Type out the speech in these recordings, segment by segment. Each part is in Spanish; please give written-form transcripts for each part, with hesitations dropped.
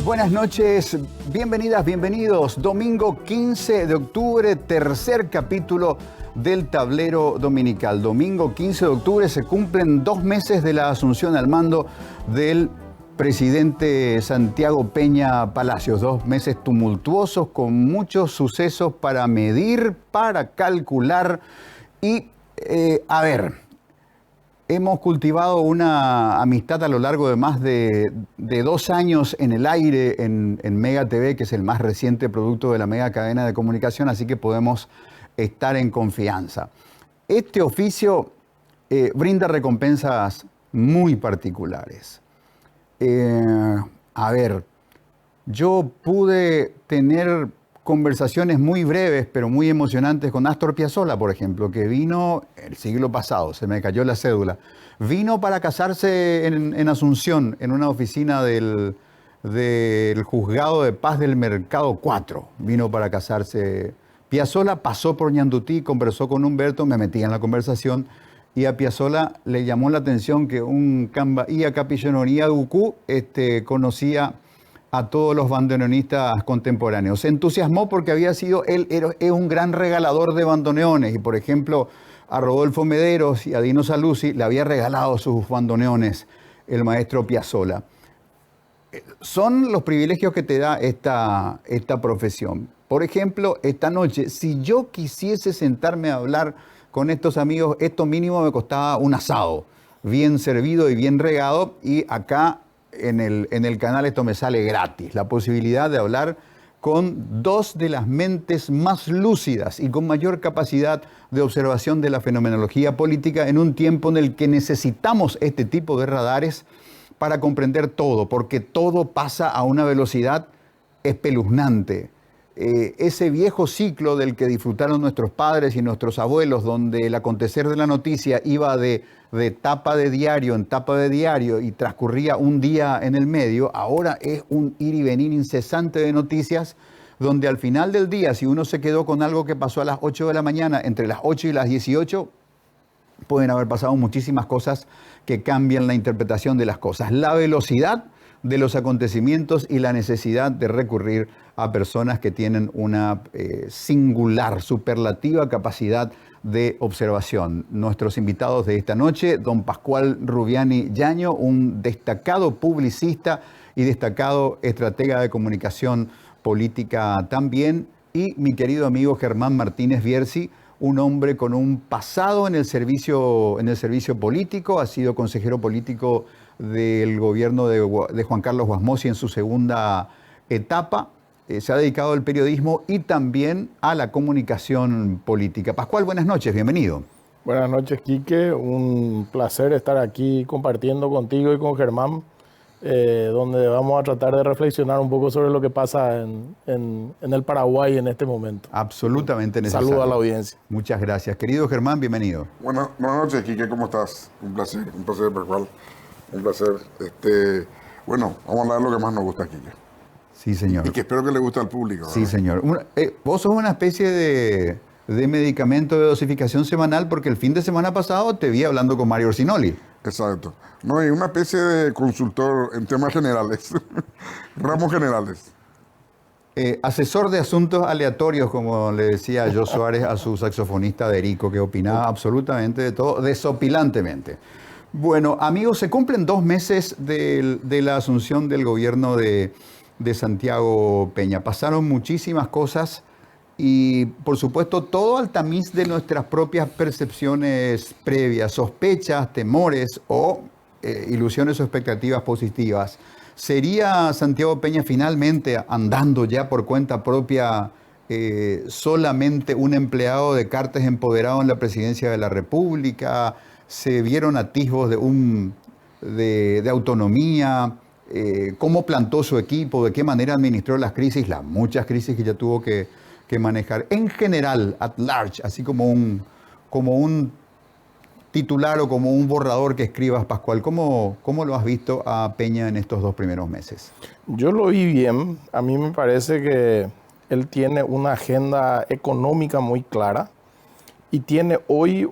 buenas noches, bienvenidas, bienvenidos. Domingo 15 de octubre, tercer capítulo del Tablero Dominical. Domingo 15 de octubre se cumplen 2 meses de la asunción al mando del presidente Santiago Peña Palacios. 2 meses tumultuosos con muchos sucesos para medir, para calcular y, hemos cultivado una amistad a lo largo de más de 2 años en el aire en Mega TV, que es el más reciente producto de la Mega Cadena de Comunicación, así que podemos estar en confianza. Este oficio brinda recompensas muy particulares. Yo pude tener conversaciones muy breves, pero muy emocionantes con Astor Piazzolla, por ejemplo, que vino el siglo pasado, se me cayó la cédula. Vino para casarse en Asunción, en una oficina del Juzgado de Paz del Mercado 4. Vino para casarse. Piazzolla pasó por Ñandutí, conversó con Humberto, me metí en la conversación, y a Piazzolla le llamó la atención que un Cambaía Capillonoría Ducú conocía a todos los bandoneonistas contemporáneos. Se entusiasmó porque él es un gran regalador de bandoneones y, por ejemplo, a Rodolfo Mederos y a Dino Saluzzi le había regalado sus bandoneones el maestro Piazzolla. Son los privilegios que te da esta profesión. Por ejemplo, esta noche, si yo quisiese sentarme a hablar con estos amigos, esto mínimo me costaba un asado, bien servido y bien regado, y acá en el canal esto me sale gratis, la posibilidad de hablar con 2 de las mentes más lúcidas y con mayor capacidad de observación de la fenomenología política en un tiempo en el que necesitamos este tipo de radares para comprender todo, porque todo pasa a una velocidad espeluznante. Ese viejo ciclo del que disfrutaron nuestros padres y nuestros abuelos, donde el acontecer de la noticia iba de tapa de diario en tapa de diario y transcurría un día en el medio, ahora es un ir y venir incesante de noticias, donde al final del día, si uno se quedó con algo que pasó a las 8 de la mañana, entre las 8 y las 18, pueden haber pasado muchísimas cosas que cambian la interpretación de las cosas. La velocidad de los acontecimientos y la necesidad de recurrir a personas que tienen una singular, superlativa capacidad de observación. Nuestros invitados de esta noche, don Pascual Rubiani Yaño, un destacado publicista y destacado estratega de comunicación política también, y mi querido amigo Germán Martínez Bierzi, un hombre con un pasado en el servicio político, ha sido consejero político del gobierno de Juan Carlos Guasmosi en su segunda etapa. Se ha dedicado al periodismo y también a la comunicación política. Pascual, buenas noches, bienvenido. Buenas noches, Quique. Un placer estar aquí compartiendo contigo y con Germán, donde vamos a tratar de reflexionar un poco sobre lo que pasa en el Paraguay en este momento. Absolutamente necesario. Saludo a la audiencia. Muchas gracias. Querido Germán, bienvenido. Buenas noches, Quique, ¿cómo estás? Un placer, Pascual. Un placer. Vamos a hablar de lo que más nos gusta, Quique. Sí, señor. Y que espero que le guste al público. Sí, señor. Vos sos una especie de medicamento de dosificación semanal, porque el fin de semana pasado te vi hablando con Mario Orsinoli. Exacto. No, y una especie de consultor en temas generales, ramos generales. Asesor de asuntos aleatorios, como le decía Joe Suárez a su saxofonista Derico, que opinaba absolutamente de todo, desopilantemente. Bueno, amigos, se cumplen 2 meses de la asunción del gobierno de Santiago Peña. Pasaron muchísimas cosas y, por supuesto, todo al tamiz de nuestras propias percepciones previas, sospechas, temores o ilusiones o expectativas positivas. ¿Sería Santiago Peña finalmente, andando ya por cuenta propia, solamente un empleado de Cartes empoderado en la presidencia de la República? ¿Se vieron atisbos de autonomía? ¿Cómo plantó su equipo? ¿De qué manera administró las crisis? Las muchas crisis que ya tuvo que manejar. En general, at large, así como un titular o como un borrador que escribas, Pascual, ¿cómo lo has visto a Peña en estos 2 primeros meses? Yo lo vi bien. A mí me parece que él tiene una agenda económica muy clara y tiene hoy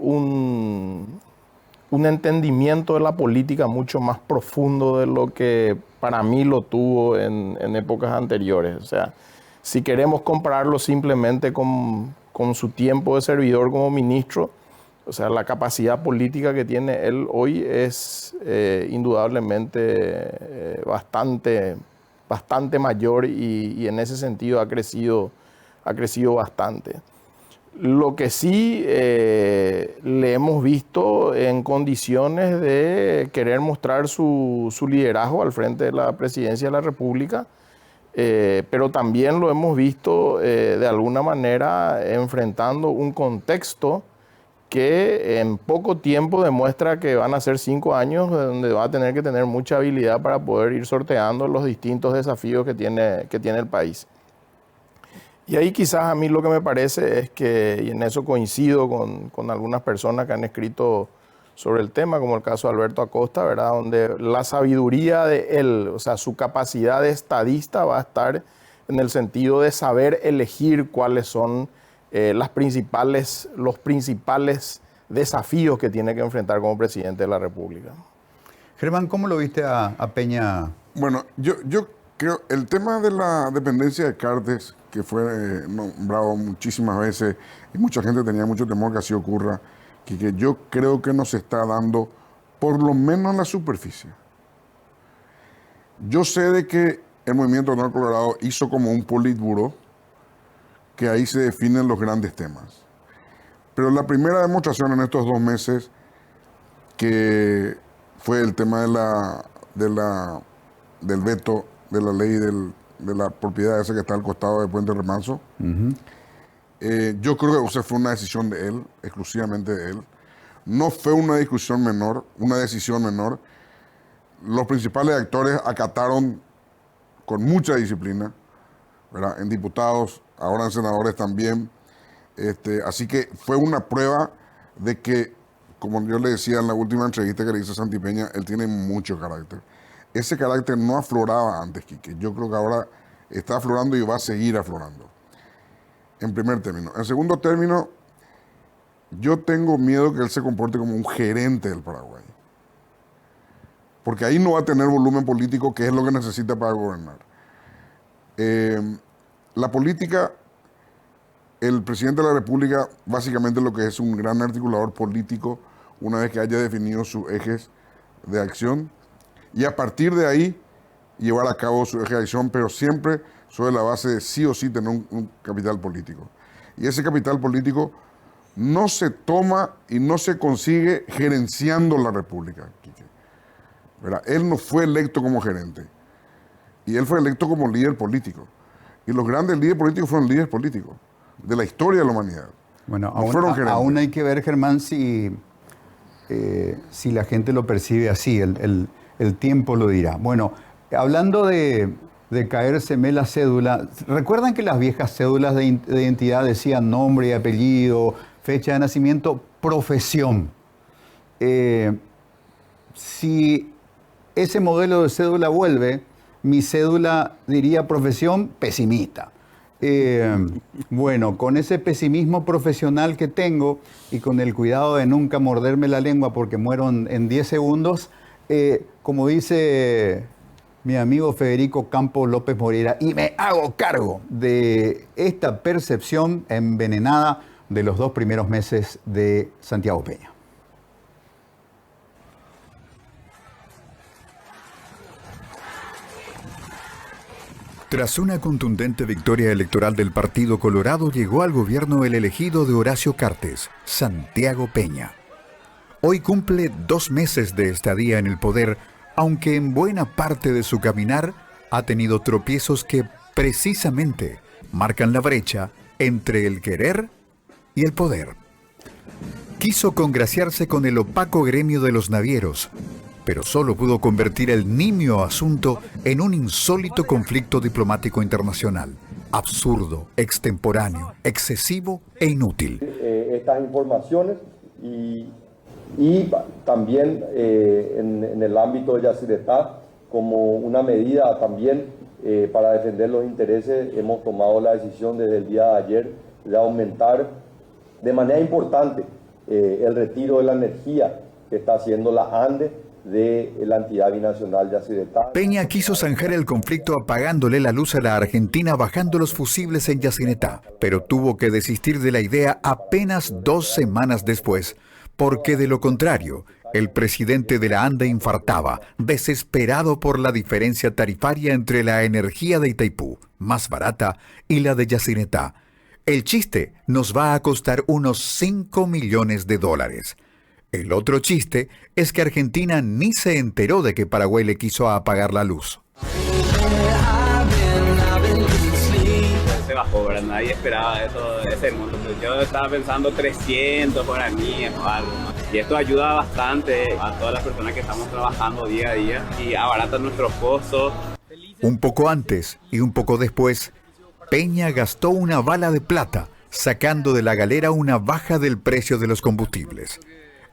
un entendimiento de la política mucho más profundo de lo que para mí lo tuvo en épocas anteriores. O sea, si queremos compararlo simplemente con su tiempo de servidor como ministro, o sea, la capacidad política que tiene él hoy es indudablemente bastante mayor y en ese sentido ha crecido bastante. Lo que sí le hemos visto en condiciones de querer mostrar su liderazgo al frente de la presidencia de la República, pero también lo hemos visto de alguna manera enfrentando un contexto que en poco tiempo demuestra que van a ser 5 años donde va a tener que tener mucha habilidad para poder ir sorteando los distintos desafíos que tiene el país. Y ahí quizás a mí lo que me parece es que, y en eso coincido con algunas personas que han escrito sobre el tema, como el caso de Alberto Acosta, ¿verdad? Donde la sabiduría de él, o sea, su capacidad de estadista va a estar en el sentido de saber elegir cuáles son los principales desafíos que tiene que enfrentar como presidente de la República. Germán, ¿cómo lo viste a Peña? Bueno, yo creo el tema de la dependencia de Cartes, que fue nombrado muchísimas veces y mucha gente tenía mucho temor que así ocurra, que yo creo que nos está dando por lo menos en la superficie. Yo sé de que el Movimiento Honor Colorado hizo como un politburó, que ahí se definen los grandes temas. Pero la primera demostración en estos 2 meses, que fue el tema del veto de la ley de la propiedad esa que está al costado del Puente Remanso, yo creo que fue una decisión de él, exclusivamente de él. No fue una decisión menor. Los principales actores acataron con mucha disciplina, ¿verdad? En diputados, ahora en senadores también. Así que fue una prueba de que, como yo le decía en la última entrevista que le hice a Santi Peña, él tiene mucho carácter. Ese carácter no afloraba antes, Quique. Yo creo que ahora está aflorando y va a seguir aflorando. En primer término. En segundo término, yo tengo miedo que él se comporte como un gerente del Paraguay. Porque ahí no va a tener volumen político, que es lo que necesita para gobernar. La política, el presidente de la República, básicamente lo que es un gran articulador político, una vez que haya definido sus ejes de acción, y a partir de ahí llevar a cabo su eje de acción, pero siempre sobre la base de sí o sí tener un capital político. Y ese capital político no se toma y no se consigue gerenciando la República, Quique. ¿Verdad? Él no fue electo como gerente, y él fue electo como líder político. Y los grandes líderes políticos fueron líderes políticos de la historia de la humanidad. Bueno, No aún hay que ver, Germán, si la gente lo percibe así, el tiempo lo dirá. Bueno, hablando de caérseme la cédula, ¿recuerdan que las viejas cédulas de identidad decían nombre y apellido, fecha de nacimiento, profesión? Si ese modelo de cédula vuelve, mi cédula diría profesión pesimista. Bueno, con ese pesimismo profesional que tengo y con el cuidado de nunca morderme la lengua porque muero en 10 segundos, como dice mi amigo Federico Campos López Moreira, y me hago cargo de esta percepción envenenada de los 2 primeros meses de Santiago Peña. Tras una contundente victoria electoral del Partido Colorado, llegó al gobierno el elegido de Horacio Cartes, Santiago Peña. Hoy cumple 2 meses de estadía en el poder, aunque en buena parte de su caminar ha tenido tropiezos que precisamente marcan la brecha entre el querer y el poder. Quiso congraciarse con el opaco gremio de los navieros, pero solo pudo convertir el nimio asunto en un insólito conflicto diplomático internacional, absurdo, extemporáneo, excesivo e inútil. Estas informaciones y también en el ámbito de Yacyretá, como una medida también para defender los intereses, hemos tomado la decisión desde el día de ayer de aumentar de manera importante el retiro de la energía que está haciendo la ANDE de la entidad binacional Yacyretá. Peña quiso zanjar el conflicto apagándole la luz a la Argentina bajando los fusibles en Yacyretá, pero tuvo que desistir de la idea apenas 2 semanas después, porque de lo contrario, el presidente de la ANDE infartaba, desesperado por la diferencia tarifaria entre la energía de Itaipú, más barata, y la de Yacyretá. El chiste nos va a costar unos $5 millones. El otro chiste es que Argentina ni se enteró de que Paraguay le quiso apagar la luz. Se bajó, ¿verdad? Nadie esperaba eso, ese monto. Yo estaba pensando 300 guaraníes o algo. Y esto ayuda bastante a todas las personas que estamos trabajando día a día y abarata nuestros costos. Un poco antes y un poco después, Peña gastó una bala de plata, sacando de la galera una baja del precio de los combustibles.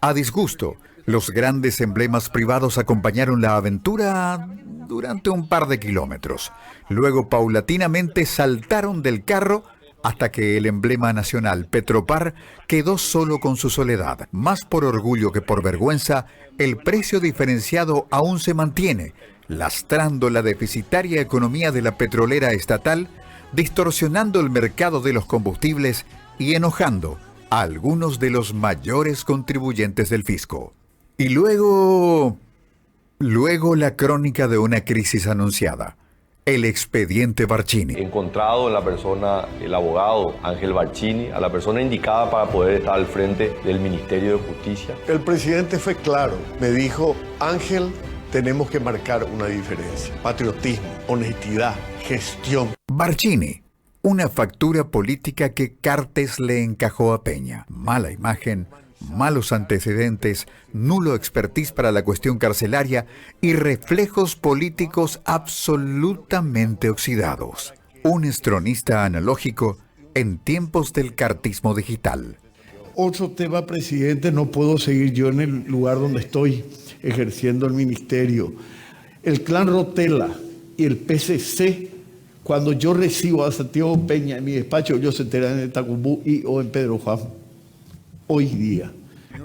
A disgusto, los grandes emblemas privados acompañaron la aventura durante un par de kilómetros. Luego, paulatinamente, saltaron del carro hasta que el emblema nacional, Petropar, quedó solo con su soledad. Más por orgullo que por vergüenza, el precio diferenciado aún se mantiene, lastrando la deficitaria economía de la petrolera estatal, distorsionando el mercado de los combustibles y enojando a algunos de los mayores contribuyentes del fisco. Y luego la crónica de una crisis anunciada. El expediente Barcini. Encontrado en la persona, el abogado Ángel Barcini, a la persona indicada para poder estar al frente del Ministerio de Justicia. El presidente fue claro, me dijo, Ángel, tenemos que marcar una diferencia. Patriotismo, honestidad, gestión. Barcini, una factura política que Cartes le encajó a Peña. Mala imagen, malos antecedentes, nulo expertise para la cuestión carcelaria y reflejos políticos absolutamente oxidados. Un estronista analógico en tiempos del cartismo digital. Otro tema, presidente, no puedo seguir yo en el lugar donde estoy ejerciendo el ministerio. El clan Rotela y el PCC, cuando yo recibo a Santiago Peña en mi despacho, ellos se enteran en Tacumbú o en Pedro Juan. Hoy día.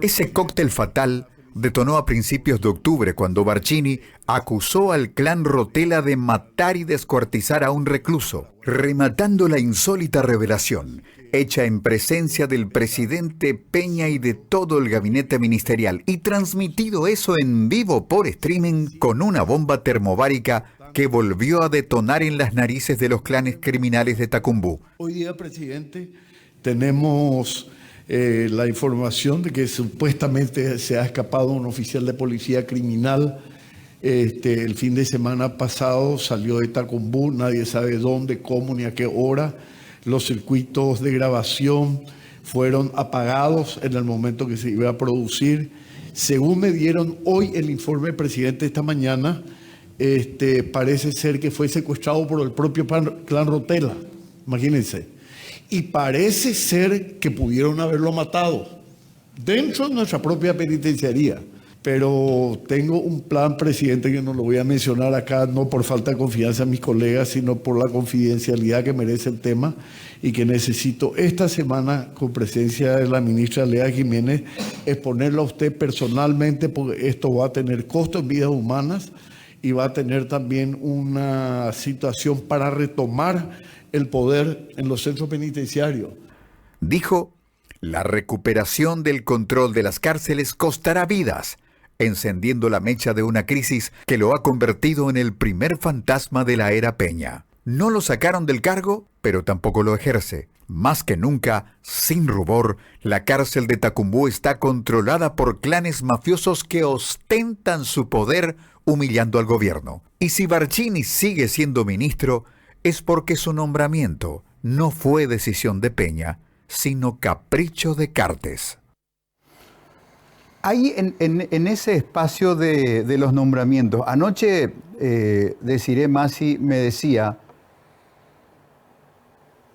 Ese cóctel fatal detonó a principios de octubre cuando Barcini acusó al clan Rotela de matar y descuartizar a un recluso, rematando la insólita revelación, hecha en presencia del presidente Peña y de todo el gabinete ministerial, y transmitido eso en vivo por streaming con una bomba termobárica que volvió a detonar en las narices de los clanes criminales de Tacumbú. Hoy día, presidente, tenemos la información de que supuestamente se ha escapado un oficial de policía criminal. El fin de semana pasado salió de Tacumbú, nadie sabe dónde, cómo ni a qué hora. Los circuitos de grabación fueron apagados en el momento que se iba a producir. Según me dieron hoy el informe del presidente esta mañana, parece ser que fue secuestrado por el propio clan Rotela, imagínense. Y parece ser que pudieron haberlo matado dentro de nuestra propia penitenciaría. Pero tengo un plan, presidente, que no lo voy a mencionar acá, no por falta de confianza en mis colegas, sino por la confidencialidad que merece el tema, y que necesito esta semana, con presencia de la ministra Lea Jiménez, exponerlo a usted personalmente, porque esto va a tener costo en vidas humanas y va a tener también una situación para retomar el poder en los centros penitenciarios. Dijo, la recuperación del control de las cárceles costará vidas, encendiendo la mecha de una crisis que lo ha convertido en el primer fantasma de la era Peña. No lo sacaron del cargo, pero tampoco lo ejerce. Más que nunca, sin rubor, la cárcel de Tacumbú está controlada por clanes mafiosos que ostentan su poder humillando al gobierno. Y si Barcini sigue siendo ministro, es porque su nombramiento no fue decisión de Peña, sino capricho de Cartes. Ahí en ese espacio de los nombramientos, anoche Desiré Masi me decía,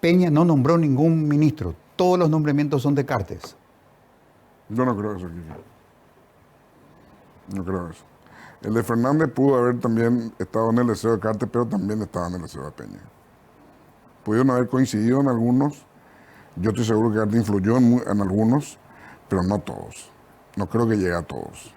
Peña no nombró ningún ministro, todos los nombramientos son de Cartes. Yo no creo eso, Kike. No creo eso. El de Fernández pudo haber también estado en el deseo de Cartes, pero también estaba en el deseo de Peña. Pudieron haber coincidido en algunos. Yo estoy seguro que Cartes influyó en algunos, pero no todos. No creo que llegue a todos.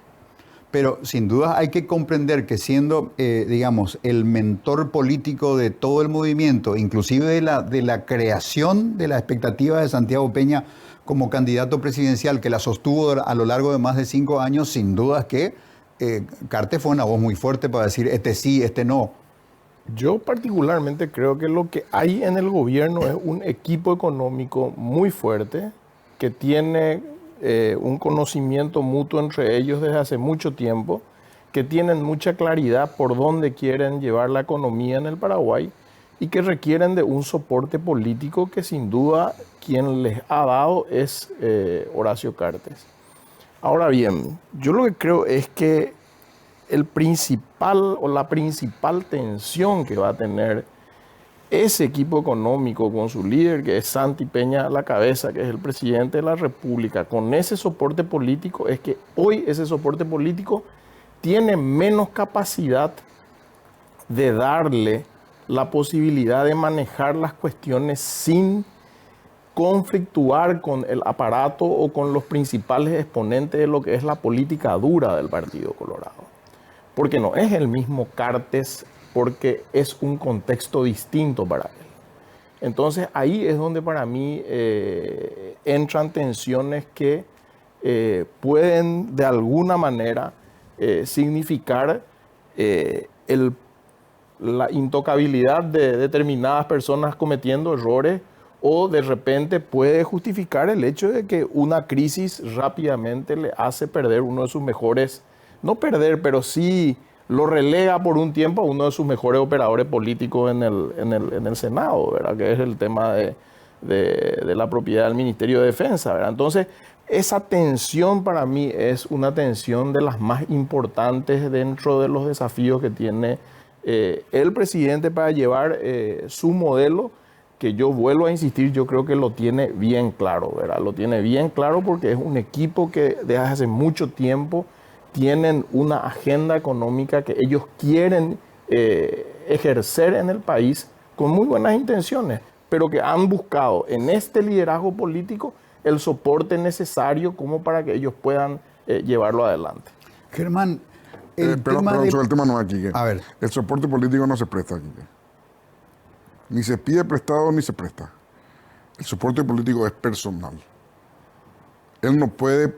Pero sin duda hay que comprender que siendo, digamos, el mentor político de todo el movimiento, inclusive de la creación de la expectativa de Santiago Peña como candidato presidencial, que la sostuvo a lo largo de más de 5 años, sin duda que Cartes fue una voz muy fuerte para decir este sí, este no. Yo particularmente creo que lo que hay en el gobierno es un equipo económico muy fuerte que tiene un conocimiento mutuo entre ellos desde hace mucho tiempo, que tienen mucha claridad por dónde quieren llevar la economía en el Paraguay y que requieren de un soporte político que sin duda quien les ha dado es Horacio Cartes. Ahora bien, yo lo que creo es que la principal tensión que va a tener ese equipo económico con su líder, que es Santi Peña a la cabeza, que es el presidente de la República, con ese soporte político, es que hoy ese soporte político tiene menos capacidad de darle la posibilidad de manejar las cuestiones sin conflictuar con el aparato o con los principales exponentes de lo que es la política dura del Partido Colorado. Porque no es el mismo Cartes, porque es un contexto distinto para él. Entonces ahí es donde para mí entran tensiones que pueden de alguna manera significar la intocabilidad de determinadas personas cometiendo errores, o de repente puede justificar el hecho de que una crisis rápidamente le hace perder uno de sus mejores, no perder, pero sí lo relega por un tiempo a uno de sus mejores operadores políticos en el Senado, ¿verdad? Que es el tema de la propiedad del Ministerio de Defensa, ¿verdad? Entonces, esa tensión para mí es una tensión de las más importantes dentro de los desafíos que tiene el presidente para llevar su modelo, que yo vuelvo a insistir, yo creo que lo tiene bien claro, ¿verdad? Lo tiene bien claro porque es un equipo que desde hace mucho tiempo tienen una agenda económica que ellos quieren ejercer en el país con muy buenas intenciones, pero que han buscado en este liderazgo político el soporte necesario como para que ellos puedan llevarlo adelante. Germán, Perdón, sobre el tema no aquí. A ver. El soporte político no se presta aquí. Ni se pide prestado ni se presta. El soporte político es personal. Él no puede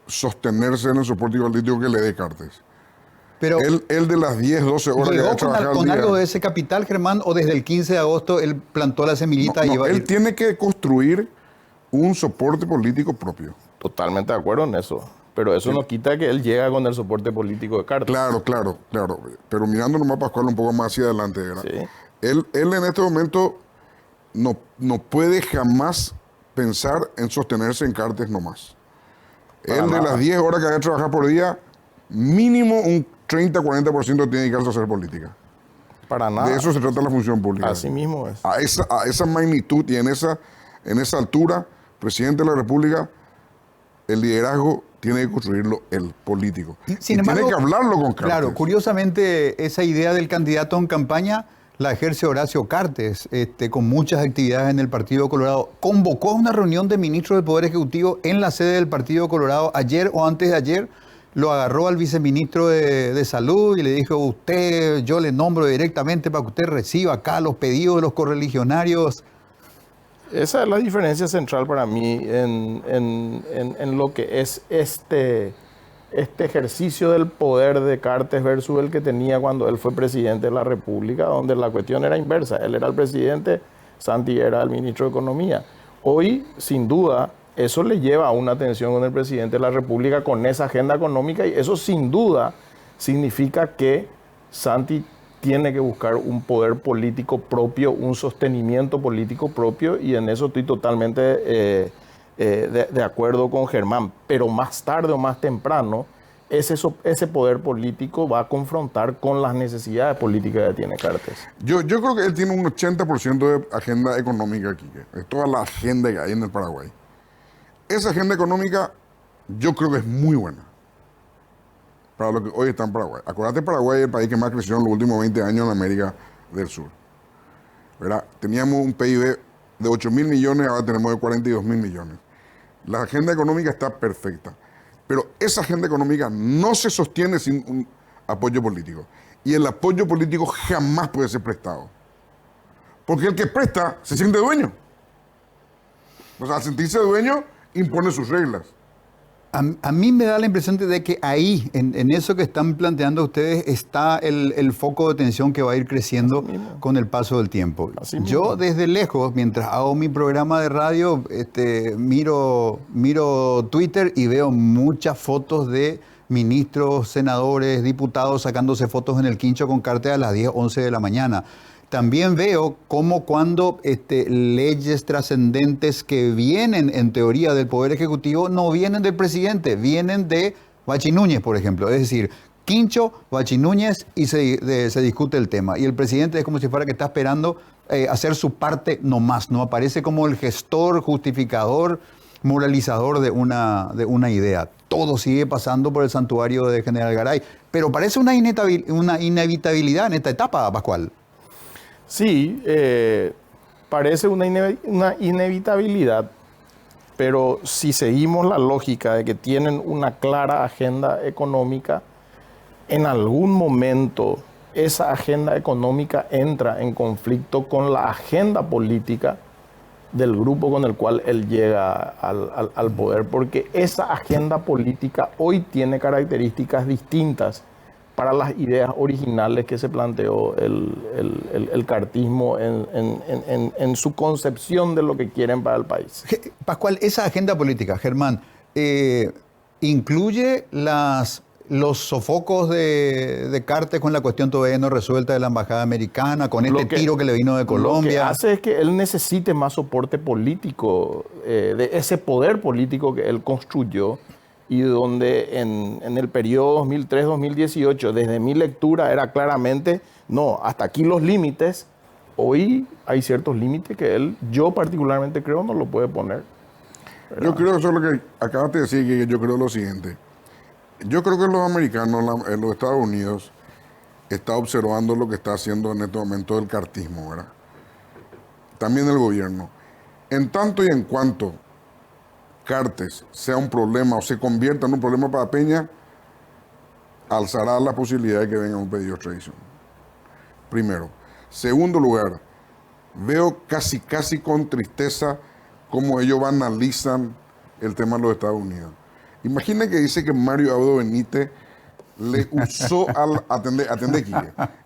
sostenerse en el soporte político que le dé Cartes. Pero él de las 10, 12 horas que ha trabajado con algo de ese capital, Germán, o desde el 15 de agosto él plantó la semillita y él tiene que construir un soporte político propio. Totalmente de acuerdo en eso. Pero eso no quita que él llega con el soporte político de Cartes. Claro. Pero mirando nomás Pascual un poco más hacia adelante, ¿verdad? Sí. Él en este momento no puede jamás pensar en sostenerse en Cartes nomás. Él de las 10 horas que hay que trabajar por día, mínimo un 30-40% tiene que dedicarse a hacer política. Para nada. De eso se trata la función pública. Así mismo es. A esa magnitud y en esa altura, presidente de la República, el liderazgo tiene que construirlo el político. Sin embargo, tiene que hablarlo con Cartes. Claro, curiosamente esa idea del candidato en campaña la ejerce Horacio Cartes, con muchas actividades en el Partido Colorado. Convocó a una reunión de ministros del Poder Ejecutivo en la sede del Partido Colorado ayer o antes de ayer. Lo agarró al viceministro de Salud y le dijo, yo le nombro directamente para que usted reciba acá los pedidos de los correligionarios. Esa es la diferencia central para mí en lo que es este ejercicio del poder de Cartes versus el que tenía cuando él fue presidente de la República, donde la cuestión era inversa. Él era el presidente, Santi era el ministro de Economía. Hoy, sin duda, eso le lleva a una tensión con el presidente de la República con esa agenda económica, y eso sin duda significa que Santi tiene que buscar un poder político propio, un sostenimiento político propio, y en eso estoy totalmente de acuerdo con Germán. Pero más tarde o más temprano, ese poder político va a confrontar con las necesidades políticas que tiene Cartes. Yo creo que él tiene un 80% de agenda económica aquí, de toda la agenda que hay en el Paraguay. Esa agenda económica yo creo que es muy buena para lo que hoy está en Paraguay. Acuérdate, Paraguay es el país que más creció en los últimos 20 años en América del Sur, ¿verdad? Teníamos un PIB de 8.000 millones, ahora tenemos de 42.000 millones. La agenda económica está perfecta. Pero esa agenda económica no se sostiene sin un apoyo político. Y el apoyo político jamás puede ser prestado. Porque el que presta se siente dueño. O sea, al sentirse dueño, impone sus reglas. A mí me da la impresión de que ahí, en eso que están planteando ustedes, está el foco de tensión que va a ir creciendo con el paso del tiempo. Yo desde lejos, mientras hago mi programa de radio, miro Twitter y veo muchas fotos de ministros, senadores, diputados sacándose fotos en el quincho con cartel a las 10, 11 de la mañana. También veo cómo cuando leyes trascendentes que vienen en teoría del Poder Ejecutivo no vienen del presidente, vienen de Bachi Núñez, por ejemplo. Es decir, quincho, Bachi Núñez y se discute el tema. Y el presidente es como si fuera que está esperando hacer su parte nomás, ¿no? Aparece como el gestor, justificador, moralizador de una idea. Todo sigue pasando por el santuario de General Garay. Pero parece una inevitabilidad en esta etapa, Pascual. Sí, parece una inevitabilidad, pero si seguimos la lógica de que tienen una clara agenda económica, en algún momento esa agenda económica entra en conflicto con la agenda política del grupo con el cual él llega al poder, porque esa agenda política hoy tiene características distintas para las ideas originales que se planteó el cartismo en su concepción de lo que quieren para el país. Pascual, esa agenda política, Germán, ¿incluye los sofocos de Cartes con la cuestión todavía no resuelta de la embajada americana, con tiro que le vino de Colombia? Lo que hace es que él necesite más soporte político, de ese poder político que él construyó, y donde en el periodo 2003-2018, desde mi lectura, era claramente, no, hasta aquí los límites. Hoy hay ciertos límites que yo particularmente creo, no lo puede poner. ¿Verdad? Yo creo, eso es lo que acabas de decir, que yo creo lo siguiente. Yo creo que los americanos, en los Estados Unidos, está observando lo que está haciendo en este momento el cartismo, ¿verdad? También el gobierno. En tanto y en cuanto Cartes sea un problema o se convierta en un problema para Peña, alzará la posibilidad de que venga un pedido de extradición. Primero. Segundo lugar, veo casi con tristeza cómo ellos analizan el tema de los Estados Unidos. Imaginen que dice que Mario Abdo Benítez le usó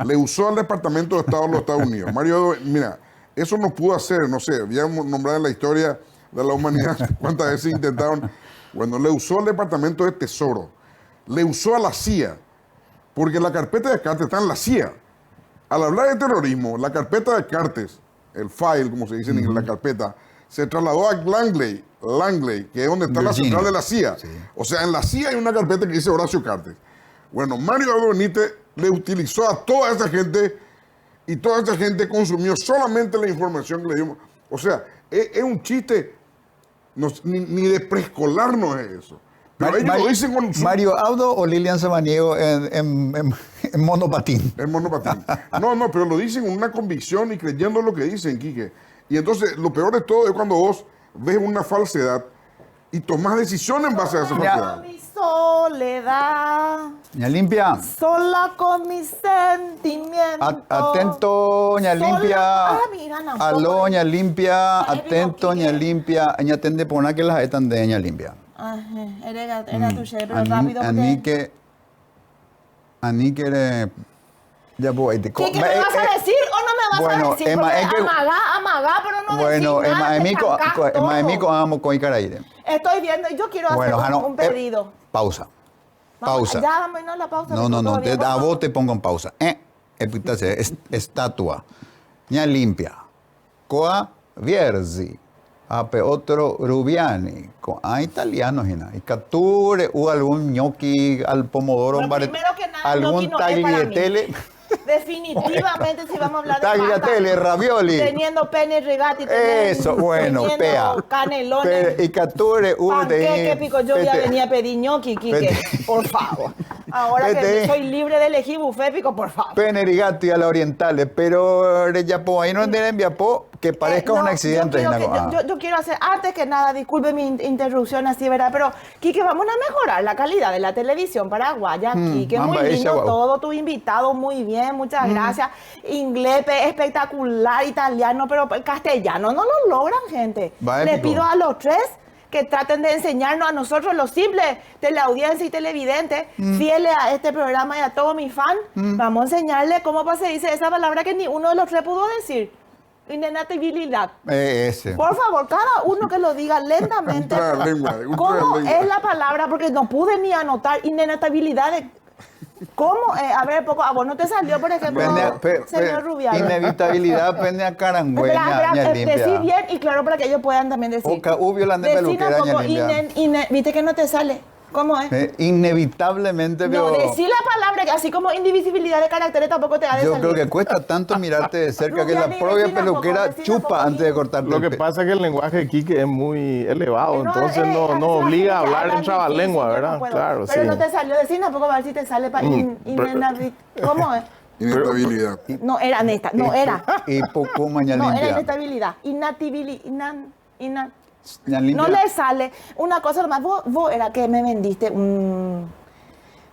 le usó al Departamento de Estado de los Estados Unidos. Mario Abdo, mira, eso no pudo hacer, no sé, habíamos nombrado en la historia de la humanidad cuántas veces intentaron. Bueno, le usó al Departamento de Tesoro, le usó a la CIA, porque la carpeta de Cartes está en la CIA. Al hablar de terrorismo, la carpeta de Cartes, el file, como se dice en la carpeta, se trasladó a Langley, que es donde está la central de la CIA. Sí. O sea, en la CIA hay una carpeta que dice Horacio Cartes. Bueno, Mario Abdo Benítez le utilizó a toda esa gente y toda esa gente consumió solamente la información que le dimos. O sea, es un chiste. Ni de preescolar no es eso. Pero ellos lo dicen con ¿Mario Abdo o Lilian Samaniego en monopatín? En monopatín. No, pero lo dicen con una convicción y creyendo lo que dicen, Quique. Y entonces, lo peor de todo es cuando vos ves una falsedad y tomás decisión en base a esa falsedad. Mi soledad. Ña Limpia. Sola con mis sentimientos. Atento, Ña Limpia. Mira, aló, Ña Limpia. Atento, Ña Limpia. Ña tende por que las están de Ña Limpia. Era tu chef, pero rápido. Ani que ya voy. ¿Qué me vas a decir o no me vas a decir? Emma, amagá, pero no bueno, decir nada. Emma, vamos con Icaraire. Estoy viendo, yo quiero hacer un pedido. Pausa. Ya, vamos a la pausa. No, a vos te pongo en pausa. Estatua. Ña Limpia. Coa Vierzi. Ape otro Rubiani. Italianos. Y capture algún gnocchi al pomodoro. Primero que nada, algún tagliatelle. Definitivamente, si vamos a hablar de tagliatelle, ravioli. Teniendo pene rigati. Eso, bueno, pea. Canelones. Y capture panqueque, pico. Yo ya venía a pedir gnocchi, Quique. Por favor. Ahora que soy libre de elegir buffet, pico, por favor. Penerigati a la orientales, pero Reyapo, ahí no en Viapó, que parezca un accidente. Yo quiero hacer, antes que nada, disculpe mi interrupción así, ¿verdad? Pero, Quique, vamos a mejorar la calidad de la televisión paraguaya, Quique. Muy lindo todo, tu invitado, muy bien, muchas gracias. Inglés espectacular, italiano, pero castellano no lo logran, gente. Le pido a los tres que traten de enseñarnos a nosotros, los simples teleaudiencia y televidentes, fieles a este programa y a todos mis fans, vamos a enseñarles cómo se dice esa palabra que ni uno de los tres pudo decir. Inenatibilidad. Por favor, cada uno que lo diga lentamente. ¿Cómo es la palabra? Porque no pude ni anotar inenatabilidad. ¿Cómo? A ver, poco. A vos no te salió, por ejemplo, señor Rubial. Inevitabilidad, pende a carangüeña. Decí bien y claro para que ellos puedan también decir. Viste que no te sale. ¿Cómo es? Inevitablemente, pero... No, decí la palabra, que así como indivisibilidad de caracteres tampoco te ha de salir. Yo creo que cuesta tanto mirarte de cerca que la propia peluquera chupa antes de cortarte Lo que pasa es que el lenguaje de Quique es muy elevado, entonces no obliga a hablar en trabalengua, ¿verdad? Claro, pero no te salió decir tampoco, a ver si te sale para ¿Cómo es? Inestabilidad. No era neta, no era. Y poco mañana no era inestabilidad. No le sale. Una cosa nomás, vos era que me vendiste con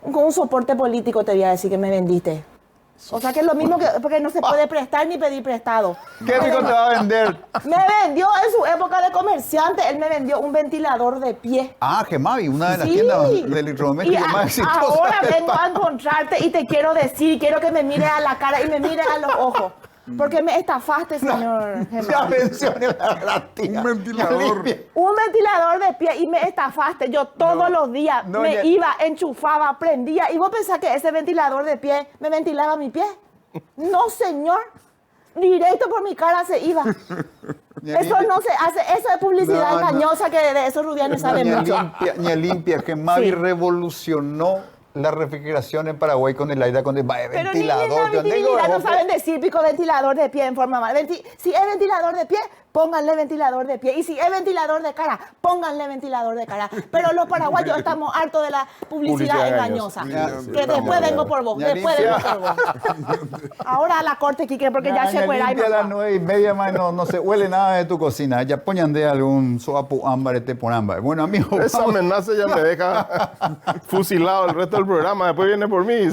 un soporte político, te voy a decir que me vendiste. O sea que es lo mismo que, porque no se puede prestar ni pedir prestado. ¿Qué rico te va a vender? Me vendió en su época de comerciante, él me vendió un ventilador de pie. Ah, Gemavi, una de las tiendas de electrodomésticos más exitosas. Ahora vengo a encontrarte y te quiero decir, quiero que me mires a la cara y me mires a los ojos. Porque me estafaste, señor Gemavi. Ya mencioné la tía. Un ventilador. Un ventilador de pie y me estafaste. Yo todos los días me iba, enchufaba, prendía. ¿Y vos pensás que ese ventilador de pie me ventilaba mi pie? No, señor. Directo por mi cara se iba. Eso no se hace. Eso es publicidad engañosa que de eso Rubiales sabe mucho. Limpia, Gemavi revolucionó la refrigeración en Paraguay con el aire ventilador. Pero ni no saben decir pico ventilador de pie en forma mal. Si es ventilador de pie, pónganle ventilador de pie. Y si es ventilador de cara, pónganle ventilador de cara. Pero los paraguayos estamos hartos de la publicidad engañosa. Que después vengo por vos. Ahora a la corte, Quique, porque ya se fuera. A las 9:30 más no se huele nada de tu cocina. Ya poñan de algún soapu ámbar por ámbar. Bueno, amigos. Esa amenaza ya me deja fusilado el resto del programa. Después viene por mí.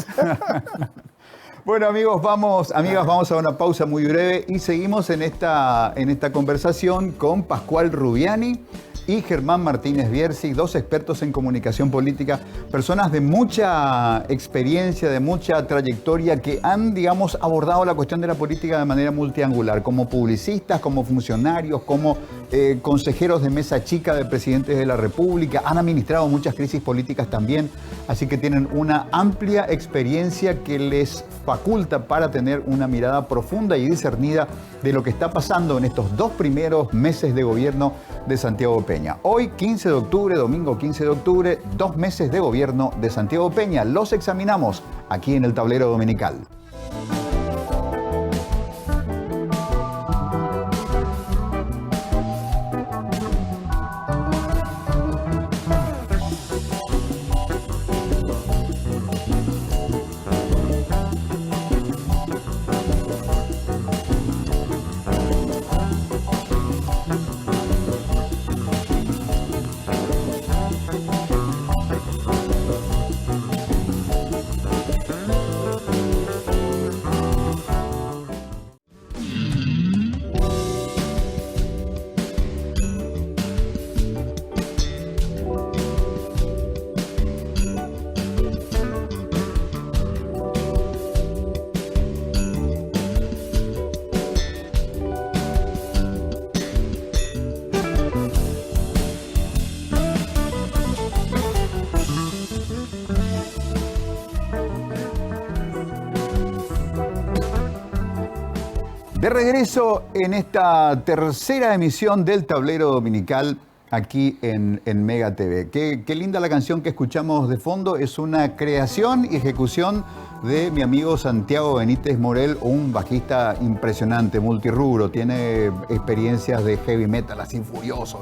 Bueno, amigos, vamos a una pausa muy breve y seguimos en esta conversación con Pascual Rubiani y Germán Martínez Bierzi, dos expertos en comunicación política, personas de mucha experiencia, de mucha trayectoria, que han, digamos, abordado la cuestión de la política de manera multiangular, como publicistas, como funcionarios, como consejeros de mesa chica de presidentes de la República, han administrado muchas crisis políticas también, así que tienen una amplia experiencia que les faculta para tener una mirada profunda y discernida de lo que está pasando en estos 2 primeros meses de gobierno de Santiago Peña. Hoy, 15 de octubre, domingo 15 de octubre, 2 meses de gobierno de Santiago Peña. Los examinamos aquí en el Tablero Dominical. De regreso en esta tercera emisión del Tablero Dominical aquí en Mega TV. Qué linda la canción que escuchamos de fondo. Es una creación y ejecución de mi amigo Santiago Benítez Morel, un bajista impresionante, multirrubro. Tiene experiencias de heavy metal así furioso,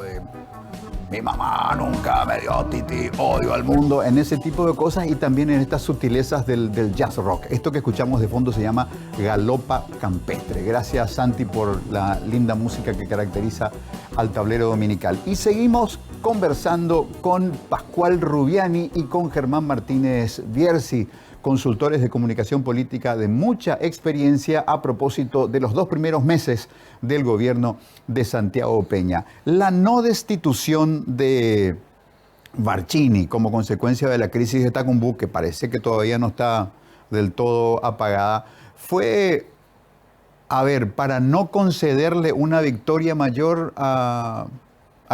mi mamá nunca me dio titi, odio al mundo, en ese tipo de cosas y también en estas sutilezas del jazz rock. Esto que escuchamos de fondo se llama Galopa Campestre. Gracias, Santi, por la linda música que caracteriza al tablero dominical. Y seguimos conversando con Pascual Rubiani y con Germán Martínez Bierzi, consultores de comunicación política de mucha experiencia a propósito de los 2 primeros meses del gobierno de Santiago Peña. La no destitución de Barcini como consecuencia de la crisis de Tacumbú, que parece que todavía no está del todo apagada, fue, para no concederle una victoria mayor a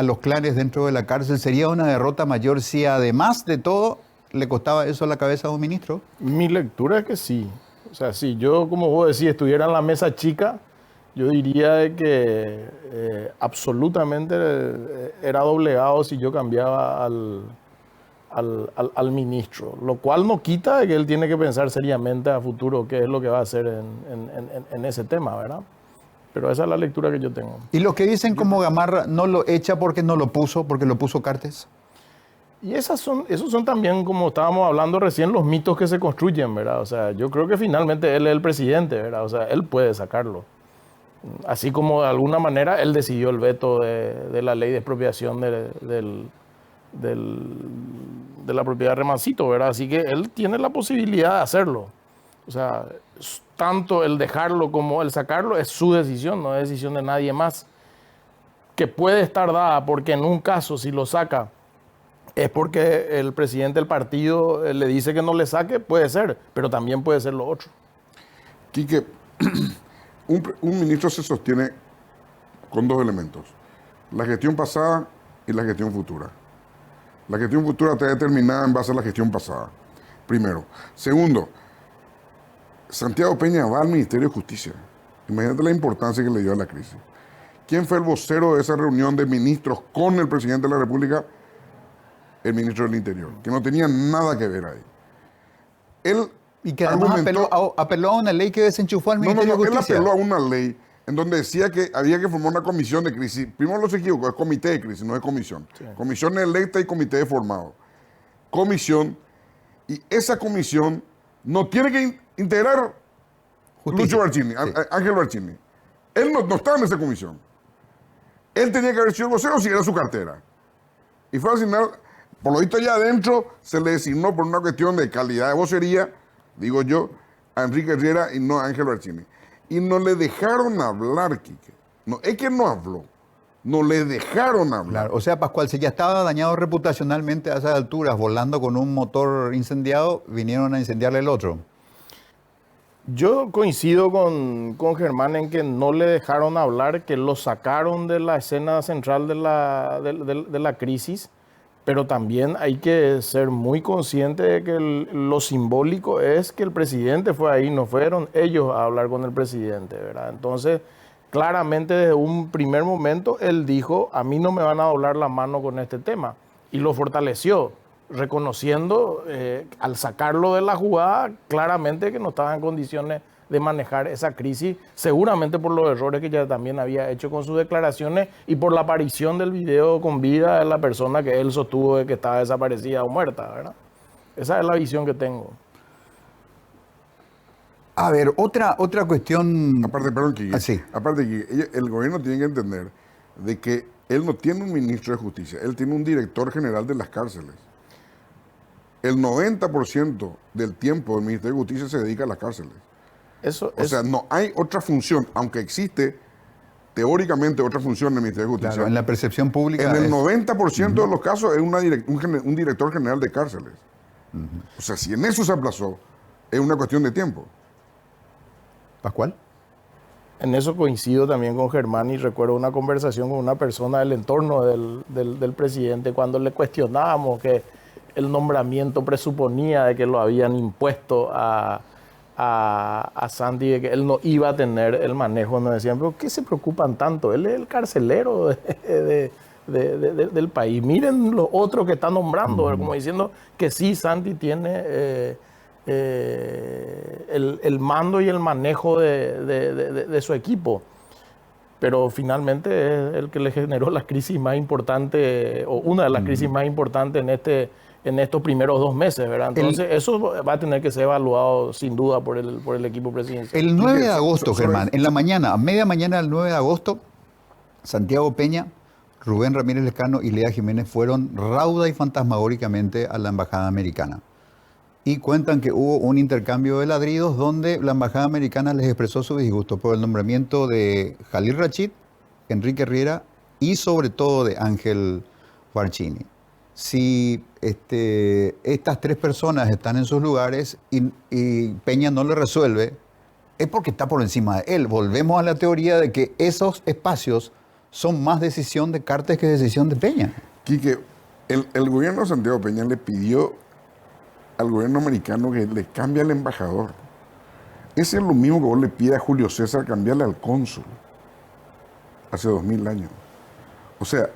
los clanes dentro de la cárcel, ¿sería una derrota mayor si además de todo le costaba eso a la cabeza de un ministro? Mi lectura es que sí. O sea, si yo, como vos decís, estuviera en la mesa chica, yo diría de que absolutamente era doblegado si yo cambiaba al ministro. Lo cual no quita de que él tiene que pensar seriamente a futuro qué es lo que va a hacer en ese tema, ¿verdad? Pero esa es la lectura que yo tengo. ¿Y los que dicen como Gamarra no lo echa porque no lo puso, porque lo puso Cartes? Y esos son también, como estábamos hablando recién, los mitos que se construyen, ¿verdad? O sea, yo creo que finalmente él es el presidente, ¿verdad? O sea, él puede sacarlo. Así como de alguna manera él decidió el veto de la ley de expropiación de la propiedad de Remancito, ¿verdad? Así que él tiene la posibilidad de hacerlo. O sea, tanto el dejarlo como el sacarlo es su decisión, no es decisión de nadie más. Que puede estar dada porque en un caso, si lo saca, es porque el presidente del partido le dice que no le saque, puede ser, pero también puede ser lo otro. Quique, un ministro se sostiene con 2 elementos, la gestión pasada y la gestión futura. La gestión futura está determinada en base a la gestión pasada, primero. Segundo, Santiago Peña va al Ministerio de Justicia. Imagínate la importancia que le dio a la crisis. ¿Quién fue el vocero de esa reunión de ministros con el presidente de la República? El ministro del Interior, que no tenía nada que ver ahí. Él y que además apeló a una ley que desenchufó al Ministerio de Justicia. Él apeló a una ley en donde decía que había que formar una comisión de crisis. Primero los equivocó, es comité de crisis, no es comisión. Sí. Comisión electa y comité formado. Comisión, y esa comisión no tiene que integrar Lucio Barcini, sí. Ángel Barcini. Él no estaba en esa comisión. Él tenía que haber sido el vocero si era su cartera. Y fue al final, por lo visto allá adentro, se le designó por una cuestión de calidad de vocería, digo yo, a Enrique Herrera y no a Ángel Barcini. Y no le dejaron hablar, Quique. No, es que no habló. No le dejaron hablar. Claro, o sea, Pascual, si ya estaba dañado reputacionalmente a esas alturas, volando con un motor incendiado, vinieron a incendiarle el otro. Yo coincido con Germán en que no le dejaron hablar, que lo sacaron de la escena central de la crisis, pero también hay que ser muy consciente de que lo simbólico es que el presidente fue ahí, no fueron ellos a hablar con el presidente, ¿verdad? Entonces, claramente desde un primer momento él dijo, a mí no me van a doblar la mano con este tema, y lo fortaleció, reconociendo al sacarlo de la jugada claramente que no estaba en condiciones de manejar esa crisis, seguramente por los errores que ya también había hecho con sus declaraciones y por la aparición del video con vida de la persona que él sostuvo de que estaba desaparecida o muerta, ¿verdad? Esa es la visión que tengo. A ver, otra cuestión... Aparte, perdón, Quique. Sí. Aparte, Quique, el gobierno tiene que entender de que él no tiene un ministro de justicia, él tiene un director general de las cárceles. El 90% del tiempo del Ministerio de Justicia se dedica a las cárceles. O sea, no hay otra función, aunque existe teóricamente otra función en el Ministerio de Justicia. Claro, en la percepción pública. En el 90% de los casos es un director general de cárceles. O sea, si en eso se aplazó, es una cuestión de tiempo. ¿Pascual? En eso coincido también con Germán y recuerdo una conversación con una persona del entorno del presidente cuando le cuestionábamos que el nombramiento presuponía de que lo habían impuesto a Santi, de que él no iba a tener el manejo. Nos decían, pero ¿qué se preocupan tanto? Él es el carcelero del país. Miren los otros que están nombrando, como diciendo que sí, Santi tiene el mando y el manejo de su equipo. pero finalmente es el que le generó la crisis más importante, o una de las crisis más importantes en estos primeros 2 meses, ¿verdad? Entonces, eso va a tener que ser evaluado sin duda por el equipo presidencial. El 9 de agosto, Germán, en la mañana, a media mañana del 9 de agosto, Santiago Peña, Rubén Ramírez Lescano y Lea Jiménez fueron rauda y fantasmagóricamente a la embajada americana. Y cuentan que hubo un intercambio de ladridos donde la embajada americana les expresó su disgusto por el nombramiento de Khalil Rashid, Enrique Riera y sobre todo de Ángel Barcini. Si estas 3 personas están en sus lugares y Peña no lo resuelve, es porque está por encima de él. Volvemos a la teoría de que esos espacios son más decisión de Cartes que decisión de Peña. Quique, el gobierno de Santiago Peña le pidió al gobierno americano que le cambie al embajador. Ese es lo mismo que vos le pides a Julio César cambiarle al cónsul hace 2000 años. O sea,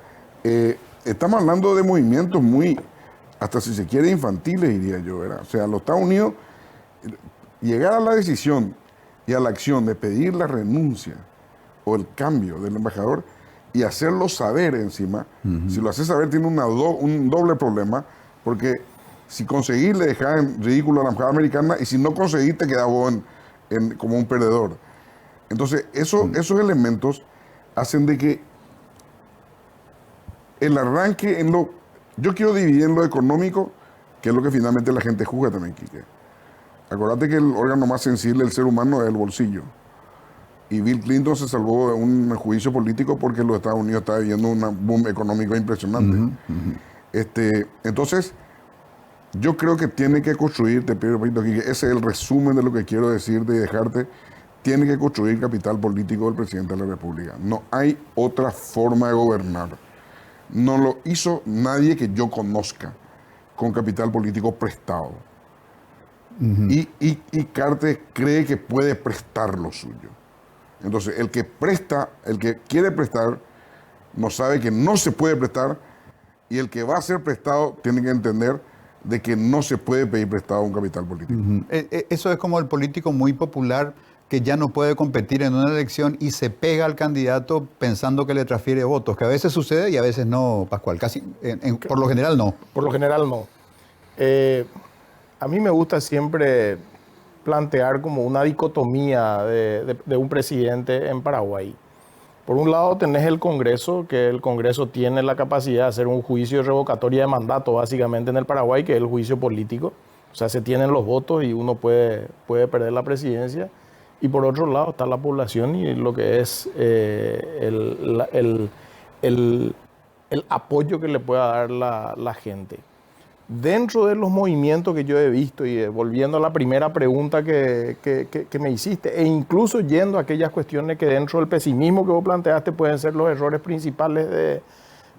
estamos hablando de movimientos muy, hasta si se quiere, infantiles, diría yo, ¿verdad? O sea, los Estados Unidos, llegar a la decisión y a la acción de pedir la renuncia o el cambio del embajador y hacerlo saber encima, si lo haces saber tiene un doble problema, porque si conseguís le dejás en ridículo a la embajada americana y si no conseguís te quedás vos como un perdedor. Entonces, esos elementos hacen de que el arranque yo quiero dividir en lo económico, que es lo que finalmente la gente juzga también, Quique. Acordate que el órgano más sensible del ser humano es el bolsillo. Y Bill Clinton se salvó de un juicio político porque los Estados Unidos estaban viviendo un boom económico impresionante. Entonces, yo creo que tiene que construir, te pido Quique, ese es el resumen de lo que quiero decirte y dejarte, tiene que construir capital político del presidente de la República. No hay otra forma de gobernar. No lo hizo nadie que yo conozca con capital político prestado. Y Cartes cree que puede prestar lo suyo. Entonces, el que quiere prestar, no sabe que no se puede prestar, y el que va a ser prestado tiene que entender de que no se puede pedir prestado un capital político. Eso es como el político muy popular que ya no puede competir en una elección y se pega al candidato pensando que le transfiere votos, que a veces sucede y a veces no, Pascual. Por lo general no. Por lo general no. A mí me gusta siempre plantear como una dicotomía de un presidente en Paraguay. Por un lado tenés el Congreso, que el Congreso tiene la capacidad de hacer un juicio de revocatoria de mandato básicamente en el Paraguay, que es el juicio político. O sea, se tienen los votos y uno puede perder la presidencia. Y por otro lado está la población y lo que es el apoyo que le pueda dar la gente. Dentro de los movimientos que yo he visto, y volviendo a la primera pregunta que me hiciste, e incluso yendo a aquellas cuestiones que dentro del pesimismo que vos planteaste pueden ser los errores principales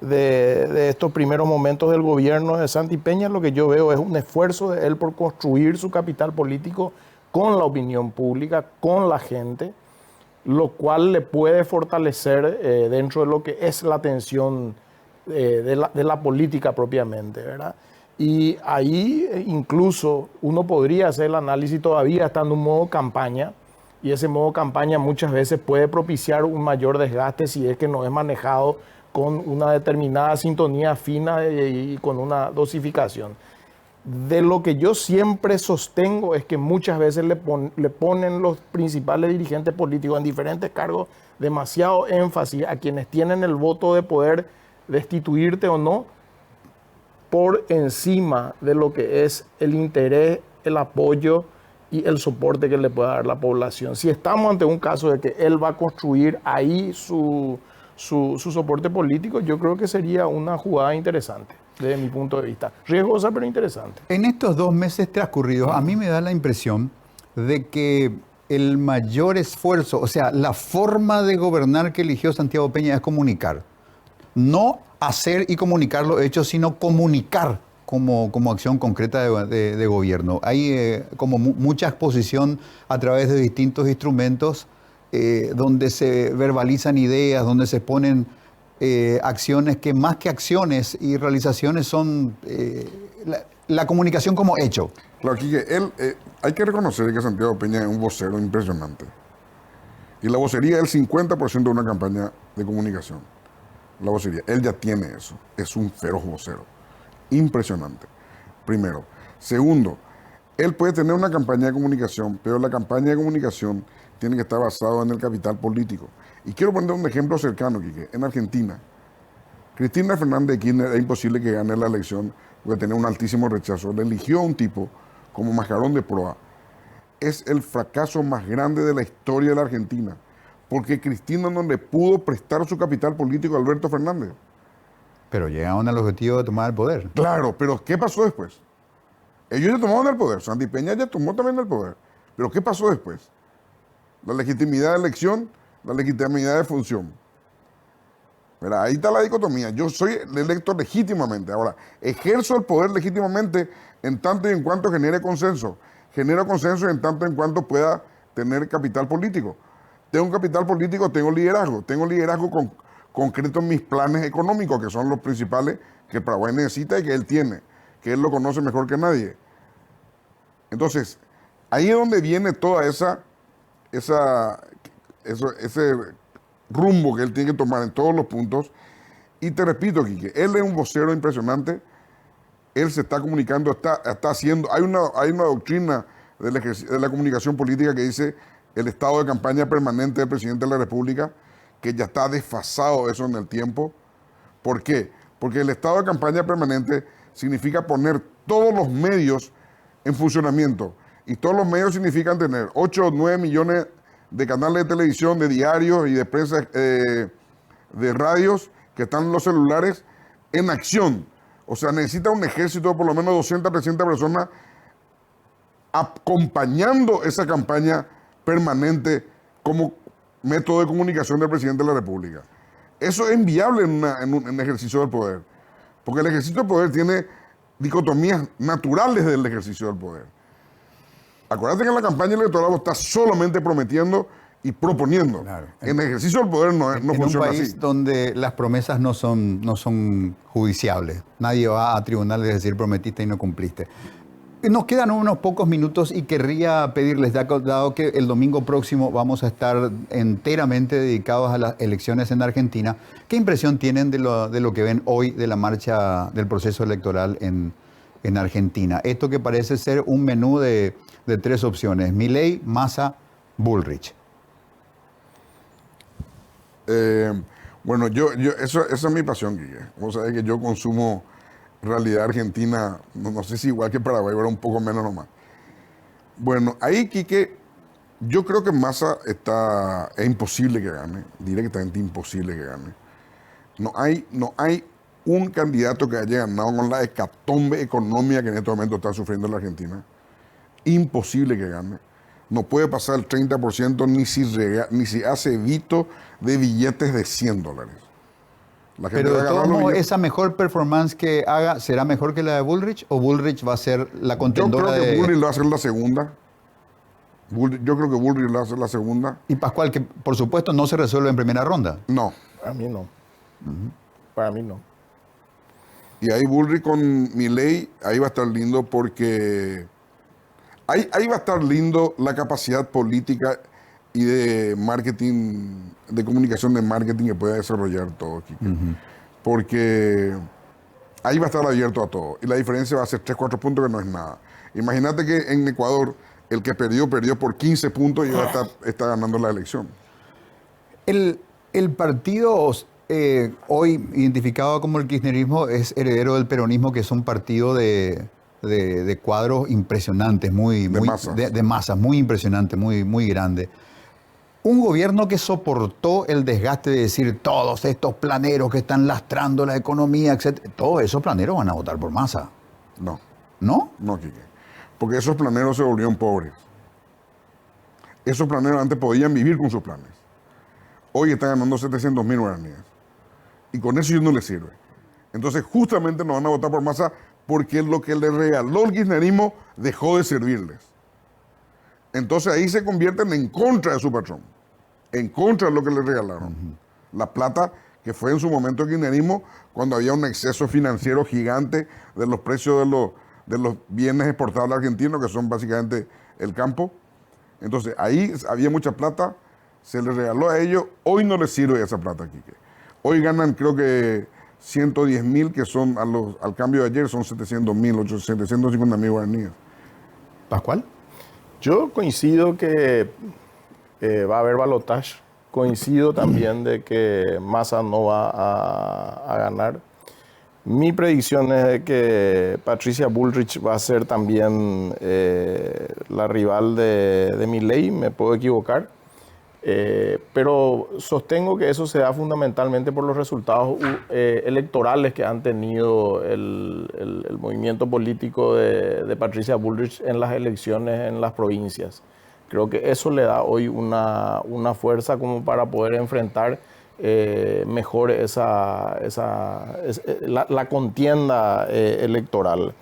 de estos primeros momentos del gobierno de Santi Peña, lo que yo veo es un esfuerzo de él por construir su capital político con la opinión pública, con la gente, lo cual le puede fortalecer dentro de lo que es la tensión de la política propiamente, ¿verdad? Y ahí incluso uno podría hacer el análisis todavía estando en un modo campaña, y ese modo campaña muchas veces puede propiciar un mayor desgaste si es que no es manejado con una determinada sintonía fina y con una dosificación. De lo que yo siempre sostengo es que muchas veces le ponen los principales dirigentes políticos en diferentes cargos demasiado énfasis a quienes tienen el voto de poder destituirte o no, por encima de lo que es el interés, el apoyo y el soporte que le pueda dar la población. Si estamos ante un caso de que él va a construir ahí su soporte político, yo creo que sería una jugada interesante desde mi punto de vista. Riesgosa, pero interesante. En estos 2 meses transcurridos, a mí me da la impresión de que el mayor esfuerzo, o sea, la forma de gobernar que eligió Santiago Peña es comunicar. No hacer y comunicar los hechos, sino comunicar como acción concreta de gobierno. Hay como mucha exposición a través de distintos instrumentos donde se verbalizan ideas, donde se ponen acciones que más que acciones y realizaciones son la comunicación como hecho. Claro, Quique, hay que reconocer que Santiago Peña es un vocero impresionante. Y la vocería es el 50% de una campaña de comunicación. La vocería. Él ya tiene eso. Es un feroz vocero. Impresionante. Primero. Segundo, él puede tener una campaña de comunicación, pero la campaña de comunicación tiene que estar basada en el capital político. Y quiero poner un ejemplo cercano, Quique. En Argentina, Cristina Fernández de Kirchner es imposible que gane la elección porque tenía un altísimo rechazo. Le eligió a un tipo como Mascarón de Proa. Es el fracaso más grande de la historia de la Argentina, porque Cristina no le pudo prestar su capital político a Alberto Fernández. Pero llegaron al objetivo de tomar el poder. Claro, pero ¿qué pasó después? Ellos ya tomaron el poder, Santi Peña ya tomó también el poder. Pero ¿qué pasó después? La legitimidad de elección, la legitimidad de función. Mira, ahí está la dicotomía. Yo soy electo legítimamente. Ahora, ejerzo el poder legítimamente en tanto y en cuanto genere consenso. Genero consenso en tanto en cuanto pueda tener capital político. Tengo capital político, tengo liderazgo. Tengo liderazgo concreto en mis planes económicos, que son los principales que el Paraguay necesita y que él tiene, que él lo conoce mejor que nadie. Entonces, ahí es donde viene toda ese rumbo que él tiene que tomar en todos los puntos. Y te repito, Quique, él es un vocero impresionante. Él se está comunicando, está haciendo... Hay una doctrina de la comunicación política que dice el estado de campaña permanente del presidente de la República, que ya está desfasado eso en el tiempo. ¿Por qué? Porque el estado de campaña permanente significa poner todos los medios en funcionamiento. Y todos los medios significan tener 8 o 9 millones de canales de televisión, de diarios y de prensa, de radios que están en los celulares en acción. O sea, necesita un ejército de por lo menos 200, 300 personas acompañando esa campaña permanente como método de comunicación del presidente de la República. Eso es inviable en un ejercicio del poder, porque el ejercicio del poder tiene dicotomías naturales del ejercicio del poder. Acuérdate que en la campaña electoral vos estás solamente prometiendo y proponiendo. Claro. En el ejercicio del poder no funciona así. En un país donde las promesas no son judiciables. Nadie va a tribunales a decir prometiste y no cumpliste. Nos quedan unos pocos minutos y querría pedirles, dado que el domingo próximo vamos a estar enteramente dedicados a las elecciones en Argentina, ¿qué impresión tienen de lo que ven hoy de la marcha del proceso electoral en Argentina? Esto que parece ser un menú de 3 opciones: Milei, Massa, Bullrich. Bueno, esa es mi pasión, Guille. Vos sabés que yo consumo realidad argentina, no sé si igual que Paraguay, pero un poco menos nomás. Bueno, ahí, Quique, yo creo que Massa es imposible que gane, directamente imposible que gane. No hay un candidato que haya ganado con la hecatombe económica que en este momento está sufriendo la Argentina. Imposible que gane. No puede pasar el 30% ni si hace vito de billetes de $100. Pero de todos modos, ¿esa mejor performance que haga será mejor que la de Bullrich? ¿O Bullrich va a ser la contendora de...? Yo creo que Bullrich va a ser la segunda. Yo creo que Bullrich va a ser la segunda. Y Pascual, que por supuesto no se resuelve en primera ronda. No. Para mí no. Para mí no. Y ahí Bullrich con Milei, ahí va a estar lindo porque... Ahí va a estar lindo la capacidad política y de marketing, de comunicación de marketing que pueda desarrollar todo, Quique. Porque ahí va a estar abierto a todo. Y la diferencia va a ser 3, 4 puntos, que no es nada. Imagínate que en Ecuador el que perdió por 15 puntos y va a estar ganando la elección. El partido hoy identificado como el kirchnerismo es heredero del peronismo, que es un partido de cuadros impresionantes, de masas, muy impresionante, muy grande. Un gobierno que soportó el desgaste de decir todos estos planeros que están lastrando la economía, etc. Todos esos planeros van a votar por Massa. No. ¿No? No, Quique. Porque esos planeros se volvieron pobres. Esos planeros antes podían vivir con sus planes. Hoy están ganando 700.000 guaraníes. Y con eso no les sirve. Entonces justamente no van a votar por Massa porque lo que le regaló el kirchnerismo dejó de servirles. Entonces ahí se convierten en contra de su patrón, en contra de lo que le regalaron. La plata que fue en su momento el kirchnerismo, cuando había un exceso financiero gigante de los precios de los bienes exportados argentinos, que son básicamente el campo. Entonces ahí había mucha plata, se les regaló a ellos, hoy no les sirve esa plata, Quique. Hoy ganan, creo que 110.000, que son al cambio de ayer, son 700.000, 750.000 guaraníes. ¿Pascual? Yo coincido que va a haber balotaje. Coincido también de que Massa no va a ganar. Mi predicción es de que Patricia Bullrich va a ser también la rival de Milei. Me puedo equivocar. Pero sostengo que eso se da fundamentalmente por los resultados electorales que han tenido el movimiento político de Patricia Bullrich en las elecciones en las provincias. Creo que eso le da hoy una fuerza como para poder enfrentar mejor la contienda electoral.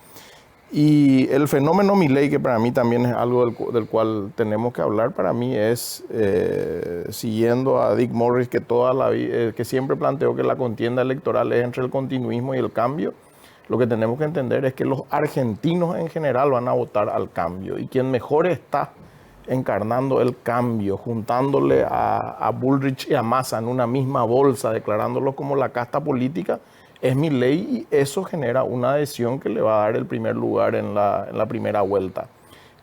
Y el fenómeno Milei, que para mí también es algo del cual tenemos que hablar, para mí es, siguiendo a Dick Morris, que siempre planteó que la contienda electoral es entre el continuismo y el cambio. Lo que tenemos que entender es que los argentinos en general van a votar al cambio. Y quien mejor está encarnando el cambio, juntándole a Bullrich y a Massa en una misma bolsa, declarándolos como la casta política, es Milei, y eso genera una adhesión que le va a dar el primer lugar en la primera vuelta.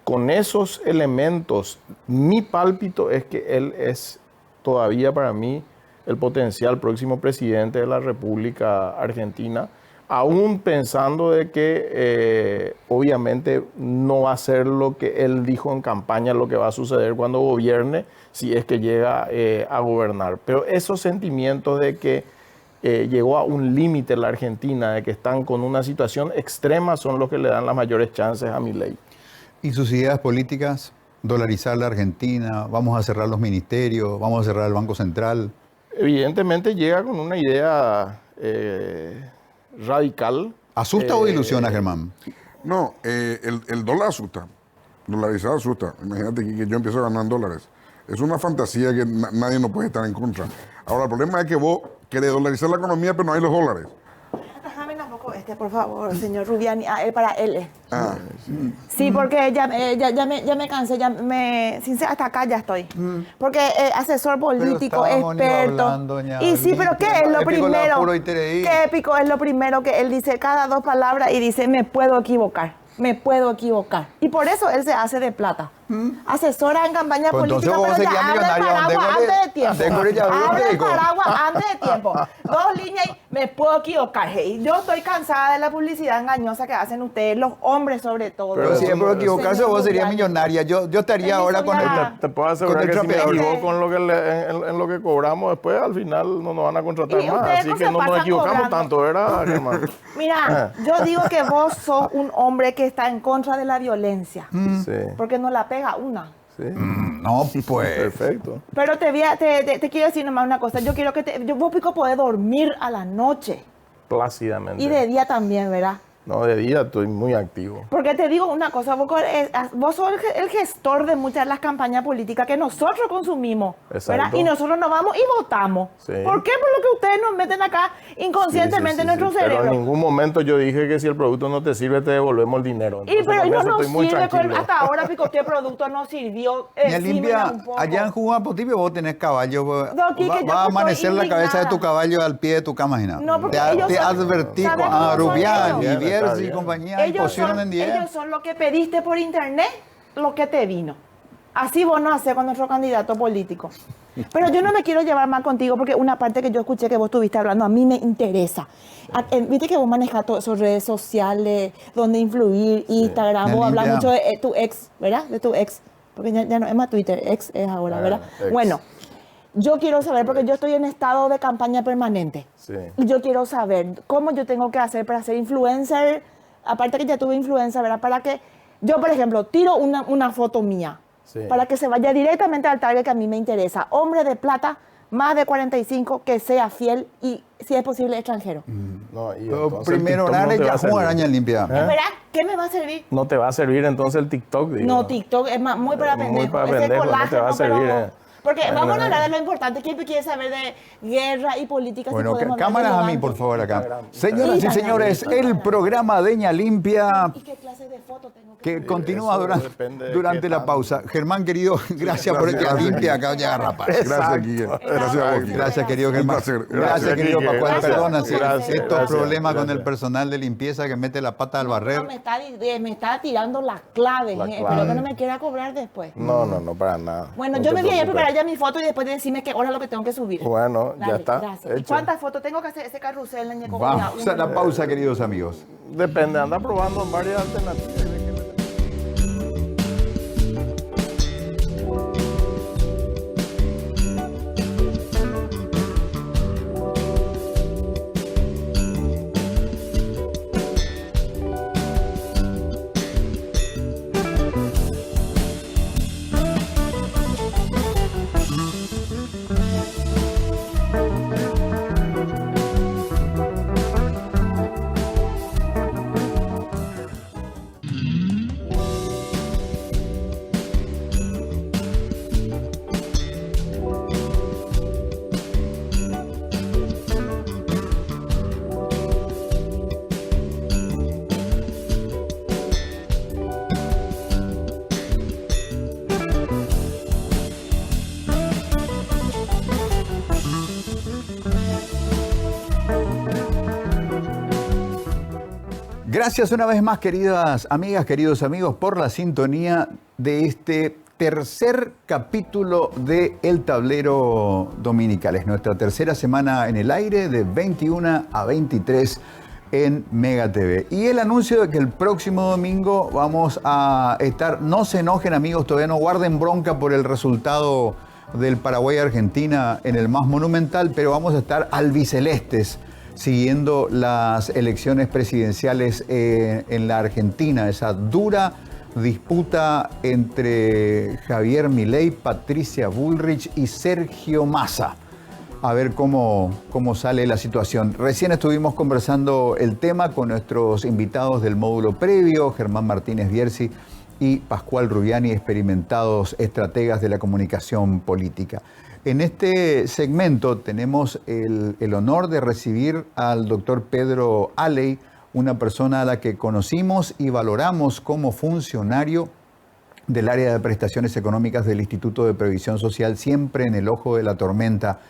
Con esos elementos, mi pálpito es que él es todavía para mí el potencial próximo presidente de la República Argentina, aún pensando de que obviamente no va a ser lo que él dijo en campaña, lo que va a suceder cuando gobierne, si es que llega a gobernar. Pero esos sentimientos de que llegó a un límite la Argentina, de que están con una situación extrema, son los que le dan las mayores chances a Milei. ¿Y sus ideas políticas? Dolarizar la Argentina, vamos a cerrar los ministerios, vamos a cerrar el Banco Central. Evidentemente llega con una idea radical. ¿Asusta o ilusiona, Germán? No, el dólar asusta. Dolarizar asusta. Imagínate que yo empiezo a ganar en dólares. Es una fantasía que nadie no puede estar en contra. Ahora, el problema es que vos querés dolarizar la economía, pero no hay los dólares. Déjame un poco por favor, señor Rubiani. Para él. Sí, porque ya me cansé, hasta acá ya estoy. Porque asesor político, experto. Y sí, pero ¿qué es lo primero? ¿Qué épico es lo primero que él dice? Cada dos palabras y dice, me puedo equivocar. Me puedo equivocar. Y por eso él se hace de plata. Asesora en campaña política, pero ya abre el paraguas antes de tiempo. Abre el paraguas antes de tiempo. 2 líneas y me puedo equivocar. Y yo estoy cansada de la publicidad engañosa que hacen ustedes, los hombres sobre todo. Pero si es por equivocarse, vos serías millonaria. Yo estaría ahora con el Te puedo asegurar que si me equivoco en lo que cobramos después, al final no nos van a contratar más. Así que no nos equivocamos tanto, ¿verdad, Germán? Mira, yo digo que vos sos un hombre que está en contra de la violencia. Sí. Porque no la pega una. Sí. No, pues. Perfecto. Pero te quiero decir nomás una cosa. Yo quiero que vos, Pico, podés dormir a la noche. Plácidamente. Y de día también, ¿verdad? No, de día estoy muy activo. Porque te digo una cosa, vos sos el gestor de muchas de las campañas políticas que nosotros consumimos, ¿verdad? Y nosotros nos vamos y votamos. Sí. ¿Por qué? Por lo que ustedes nos meten acá inconscientemente en nuestro cerebro. Pero en ningún momento yo dije que si el producto no te sirve, te devolvemos el dinero. Entonces, pero no nos sirve, hasta ahora, Pico, ¿qué producto nos sirvió? Limpia, allá en Juan-Potipio vos tenés caballo. Va a amanecer la cabeza de tu caballo al pie de tu cama, Gina. No, porque te advertí a Rubián, Vierzi y compañía. Ellos son lo que pediste por internet, lo que te vino. Así vos no haces con nuestro candidato político. Pero yo no me quiero llevar mal contigo porque una parte que yo escuché que vos estuviste hablando a mí me interesa. Viste que vos manejas todas esas redes sociales, donde influir, Instagram, vos hablas mucho de tu ex, ¿verdad? De tu ex. Porque ya no es más Twitter, ex es ahora, ¿verdad? Bueno, yo quiero saber, porque yo estoy en estado de campaña permanente. Sí. Y yo quiero saber cómo yo tengo que hacer para ser influencer. Aparte que ya tuve influencia, ¿verdad? Para que yo, por ejemplo, tiro una foto mía. Sí. Para que se vaya directamente al target que a mí me interesa. Hombre de plata, más de 45, que sea fiel y, si es posible, extranjero. No, y primero orar ya jugar araña limpia. ¿Verdad? ¿Qué me va a servir? No te va a servir entonces el TikTok, digo. No, TikTok es muy para pendejos. Muy para pendejos, no te va a servir. Porque vamos a hablar de lo importante. ¿Quién quiere saber de guerra y política? Bueno, cámaras a mí, por favor, acá. Señoras y señores, el programa Deña Limpia, ¿Y qué clase de foto tengo que continúa durante la pausa. Germán, querido, gracias por este limpia acá, doña Garrapaz. Gracias, Quique. Gracias a vos, Quique. Gracias, querido Germán. Un placer. Gracias, querido Quique. Pascual. Gracias. Perdona si Gracias. estos Gracias. problemas con Gracias. el personal de limpieza que mete la pata al barrer. No, me está tirando las claves. La clave. Espero que no me quiera cobrar después. No, para nada. Bueno, No yo te me voy a ir a preocupes. preparar ya mi foto y después de decirme qué hora es lo que tengo que subir. Bueno, ya Dale, está. Gracias. ¿Y Hecho. cuántas fotos tengo que hacer ese carrusel en Vamos a la pausa, queridos amigos. Depende, anda probando varias alternativas. Gracias una vez más, queridas amigas, queridos amigos, por la sintonía de este tercer capítulo de El Tablero Dominical. Es nuestra tercera semana en el aire, de 21 a 23 en Mega TV. Y el anuncio de que el próximo domingo vamos a estar, no se enojen amigos, todavía no guarden bronca por el resultado del Paraguay-Argentina en el más monumental, pero vamos a estar albicelestes siguiendo las elecciones presidenciales en la Argentina, esa dura disputa entre Javier Milei, Patricia Bullrich y Sergio Massa. A ver cómo sale la situación. Recién estuvimos conversando el tema con nuestros invitados del módulo previo, Germán Martínez Bierzi y Pascual Rubiani, experimentados estrategas de la comunicación política. En este segmento tenemos el honor de recibir al doctor Pedro Aley, una persona a la que conocimos y valoramos como funcionario del área de prestaciones económicas del Instituto de Previsión Social, siempre en el ojo de la tormenta,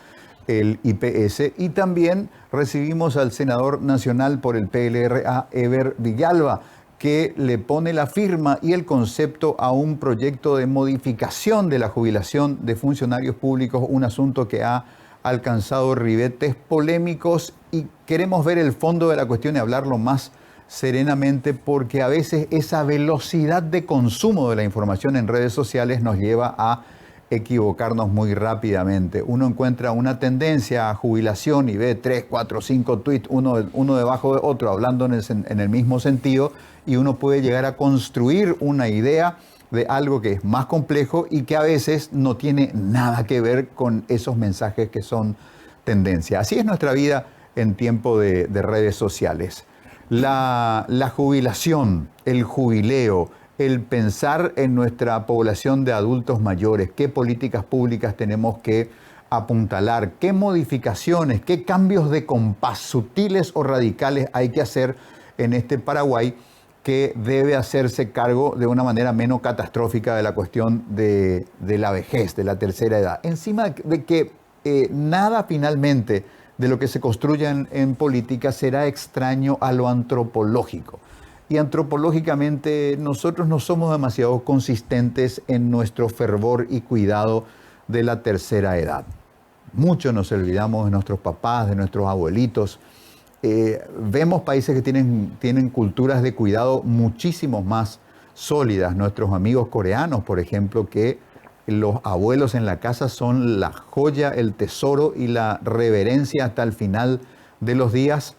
el IPS. Y también recibimos al senador nacional por el PLRA, Eber Villalba, que le pone la firma y el concepto a un proyecto de modificación de la jubilación de funcionarios públicos, un asunto que ha alcanzado ribetes polémicos, y queremos ver el fondo de la cuestión y hablarlo más serenamente, porque a veces esa velocidad de consumo de la información en redes sociales nos lleva a equivocarnos muy rápidamente. Uno encuentra una tendencia a jubilación y ve 3, 4, 5 tweets, uno debajo de otro, hablando en el mismo sentido, y uno puede llegar a construir una idea de algo que es más complejo y que a veces no tiene nada que ver con esos mensajes que son tendencia. Así es nuestra vida en tiempo de redes sociales. La jubilación, el jubileo, el pensar en nuestra población de adultos mayores, qué políticas públicas tenemos que apuntalar, qué modificaciones, qué cambios de compás, sutiles o radicales, hay que hacer en este Paraguay, que debe hacerse cargo de una manera menos catastrófica de la cuestión de la vejez, de la tercera edad. Encima de que nada finalmente de lo que se construya en política será extraño a lo antropológico. Y antropológicamente nosotros no somos demasiado consistentes en nuestro fervor y cuidado de la tercera edad. Mucho nos olvidamos de nuestros papás, de nuestros abuelitos. Vemos países que tienen culturas de cuidado muchísimo más sólidas. Nuestros amigos coreanos, por ejemplo, que los abuelos en la casa son la joya, el tesoro y la reverencia hasta el final de los días.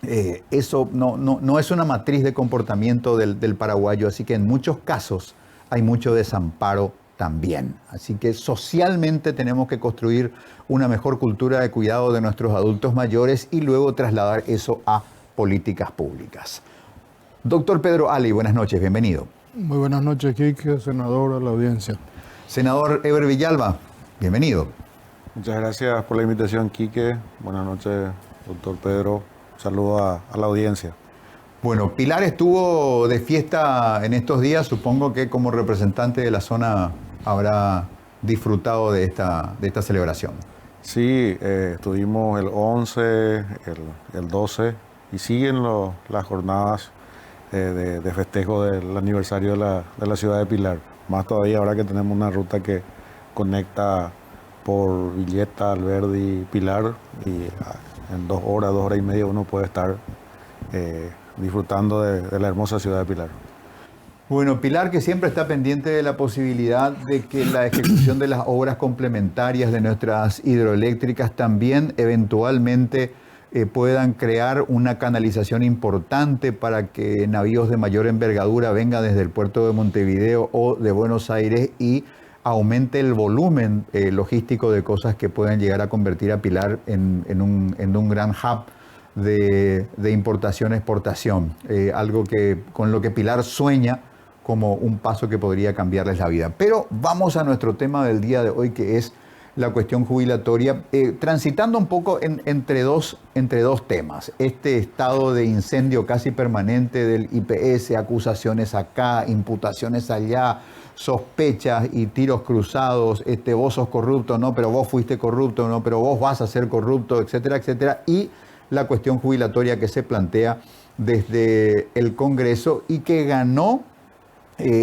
Eso no es una matriz de comportamiento del paraguayo, así que en muchos casos hay mucho desamparo también. Así que socialmente tenemos que construir una mejor cultura de cuidado de nuestros adultos mayores y luego trasladar eso a políticas públicas. Doctor Pedro Aley, buenas noches, bienvenido. Muy buenas noches, Quique, senador, a la audiencia. Senador Eber Villalba, Bienvenido. Muchas gracias por la invitación, Quique. Buenas noches, doctor Pedro. Saludo a la audiencia. Bueno, Pilar estuvo de fiesta en estos días. Supongo que como representante de la zona habrá disfrutado de esta celebración. Sí, estuvimos el 11, el 12 y siguen las jornadas de festejo del aniversario de la ciudad de Pilar. Más todavía ahora que tenemos una ruta que conecta por Villeta, Alberdi, Pilar, y en 2 horas, 2 horas y media uno puede estar disfrutando de la hermosa ciudad de Pilar. Bueno, Pilar, que siempre está pendiente de la posibilidad de que la ejecución de las obras complementarias de nuestras hidroeléctricas también eventualmente puedan crear una canalización importante para que navíos de mayor envergadura vengan desde el puerto de Montevideo o de Buenos Aires y aumente el volumen logístico de cosas que puedan llegar a convertir a Pilar en un gran hub de importación-exportación, algo con lo que Pilar sueña como un paso que podría cambiarles la vida. Pero vamos a nuestro tema del día de hoy, que es la cuestión jubilatoria, transitando un poco entre dos temas. Este estado de incendio casi permanente del IPS, acusaciones acá, imputaciones allá, sospechas y tiros cruzados, vos sos corrupto, no, pero vos fuiste corrupto, no, pero vos vas a ser corrupto, etcétera, etcétera, y la cuestión jubilatoria que se plantea desde el Congreso y que ganó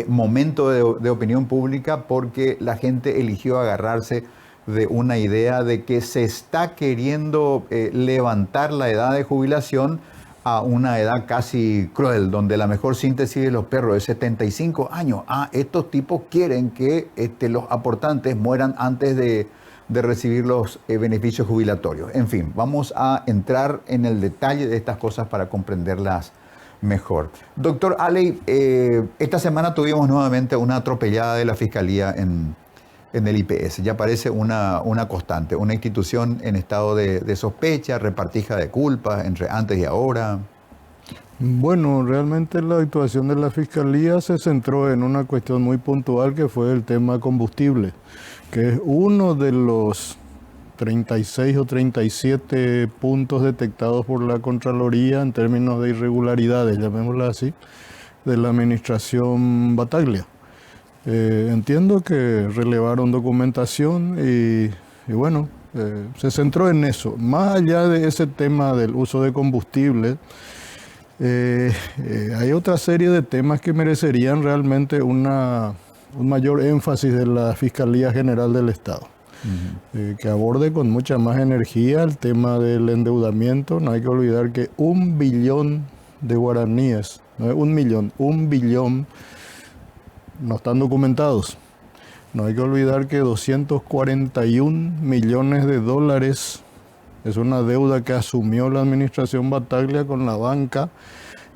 momento de opinión pública porque la gente eligió agarrarse de una idea de que se está queriendo levantar la edad de jubilación a una edad casi cruel, donde la mejor síntesis de los perros es 75 años. Estos tipos quieren que los aportantes mueran antes de recibir los beneficios jubilatorios. En fin, vamos a entrar en el detalle de estas cosas para comprenderlas mejor. Doctor Aley, esta semana tuvimos nuevamente una atropellada de la Fiscalía en el IPS. Ya parece una constante, una institución en estado de sospecha, repartija de culpas entre antes y ahora. Bueno, realmente la actuación de la Fiscalía se centró en una cuestión muy puntual que fue el tema combustible, que es uno de los 36 o 37 puntos detectados por la Contraloría en términos de irregularidades, llamémosla así, de la administración Battaglia. Entiendo que relevaron documentación y bueno, se centró en eso. Más allá de ese tema del uso de combustible, hay otra serie de temas que merecerían realmente un mayor énfasis de la Fiscalía General del Estado. Que aborde con mucha más energía el tema del endeudamiento. No hay que olvidar que 1 billón de guaraníes, no es 1 millón, 1 billón no están documentados. No hay que olvidar que 241 millones de dólares es una deuda que asumió la administración Battaglia con la banca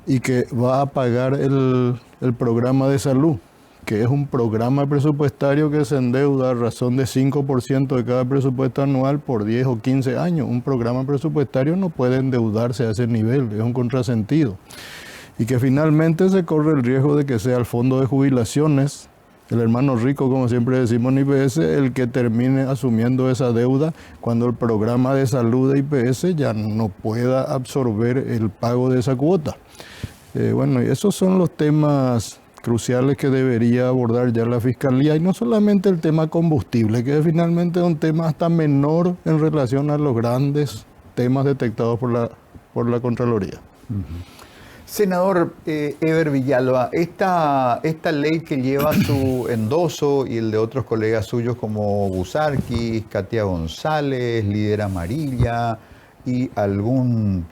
y que va a pagar el programa de salud, que es un programa presupuestario que se endeuda a razón de 5% de cada presupuesto anual por 10 o 15 años. Un programa presupuestario no puede endeudarse a ese nivel, es un contrasentido. Y que finalmente se corre el riesgo de que sea el fondo de jubilaciones, el hermano rico, como siempre decimos en IPS, el que termine asumiendo esa deuda cuando el programa de salud de IPS ya no pueda absorber el pago de esa cuota. Bueno, y esos son los temas cruciales que debería abordar ya la Fiscalía, y no solamente el tema combustible, que finalmente es un tema hasta menor en relación a los grandes temas detectados por la Contraloría. Senador Eber Villalba, esta ley que lleva su endoso y el de otros colegas suyos como Busarquis, Katia González, Líder Amarilla y algún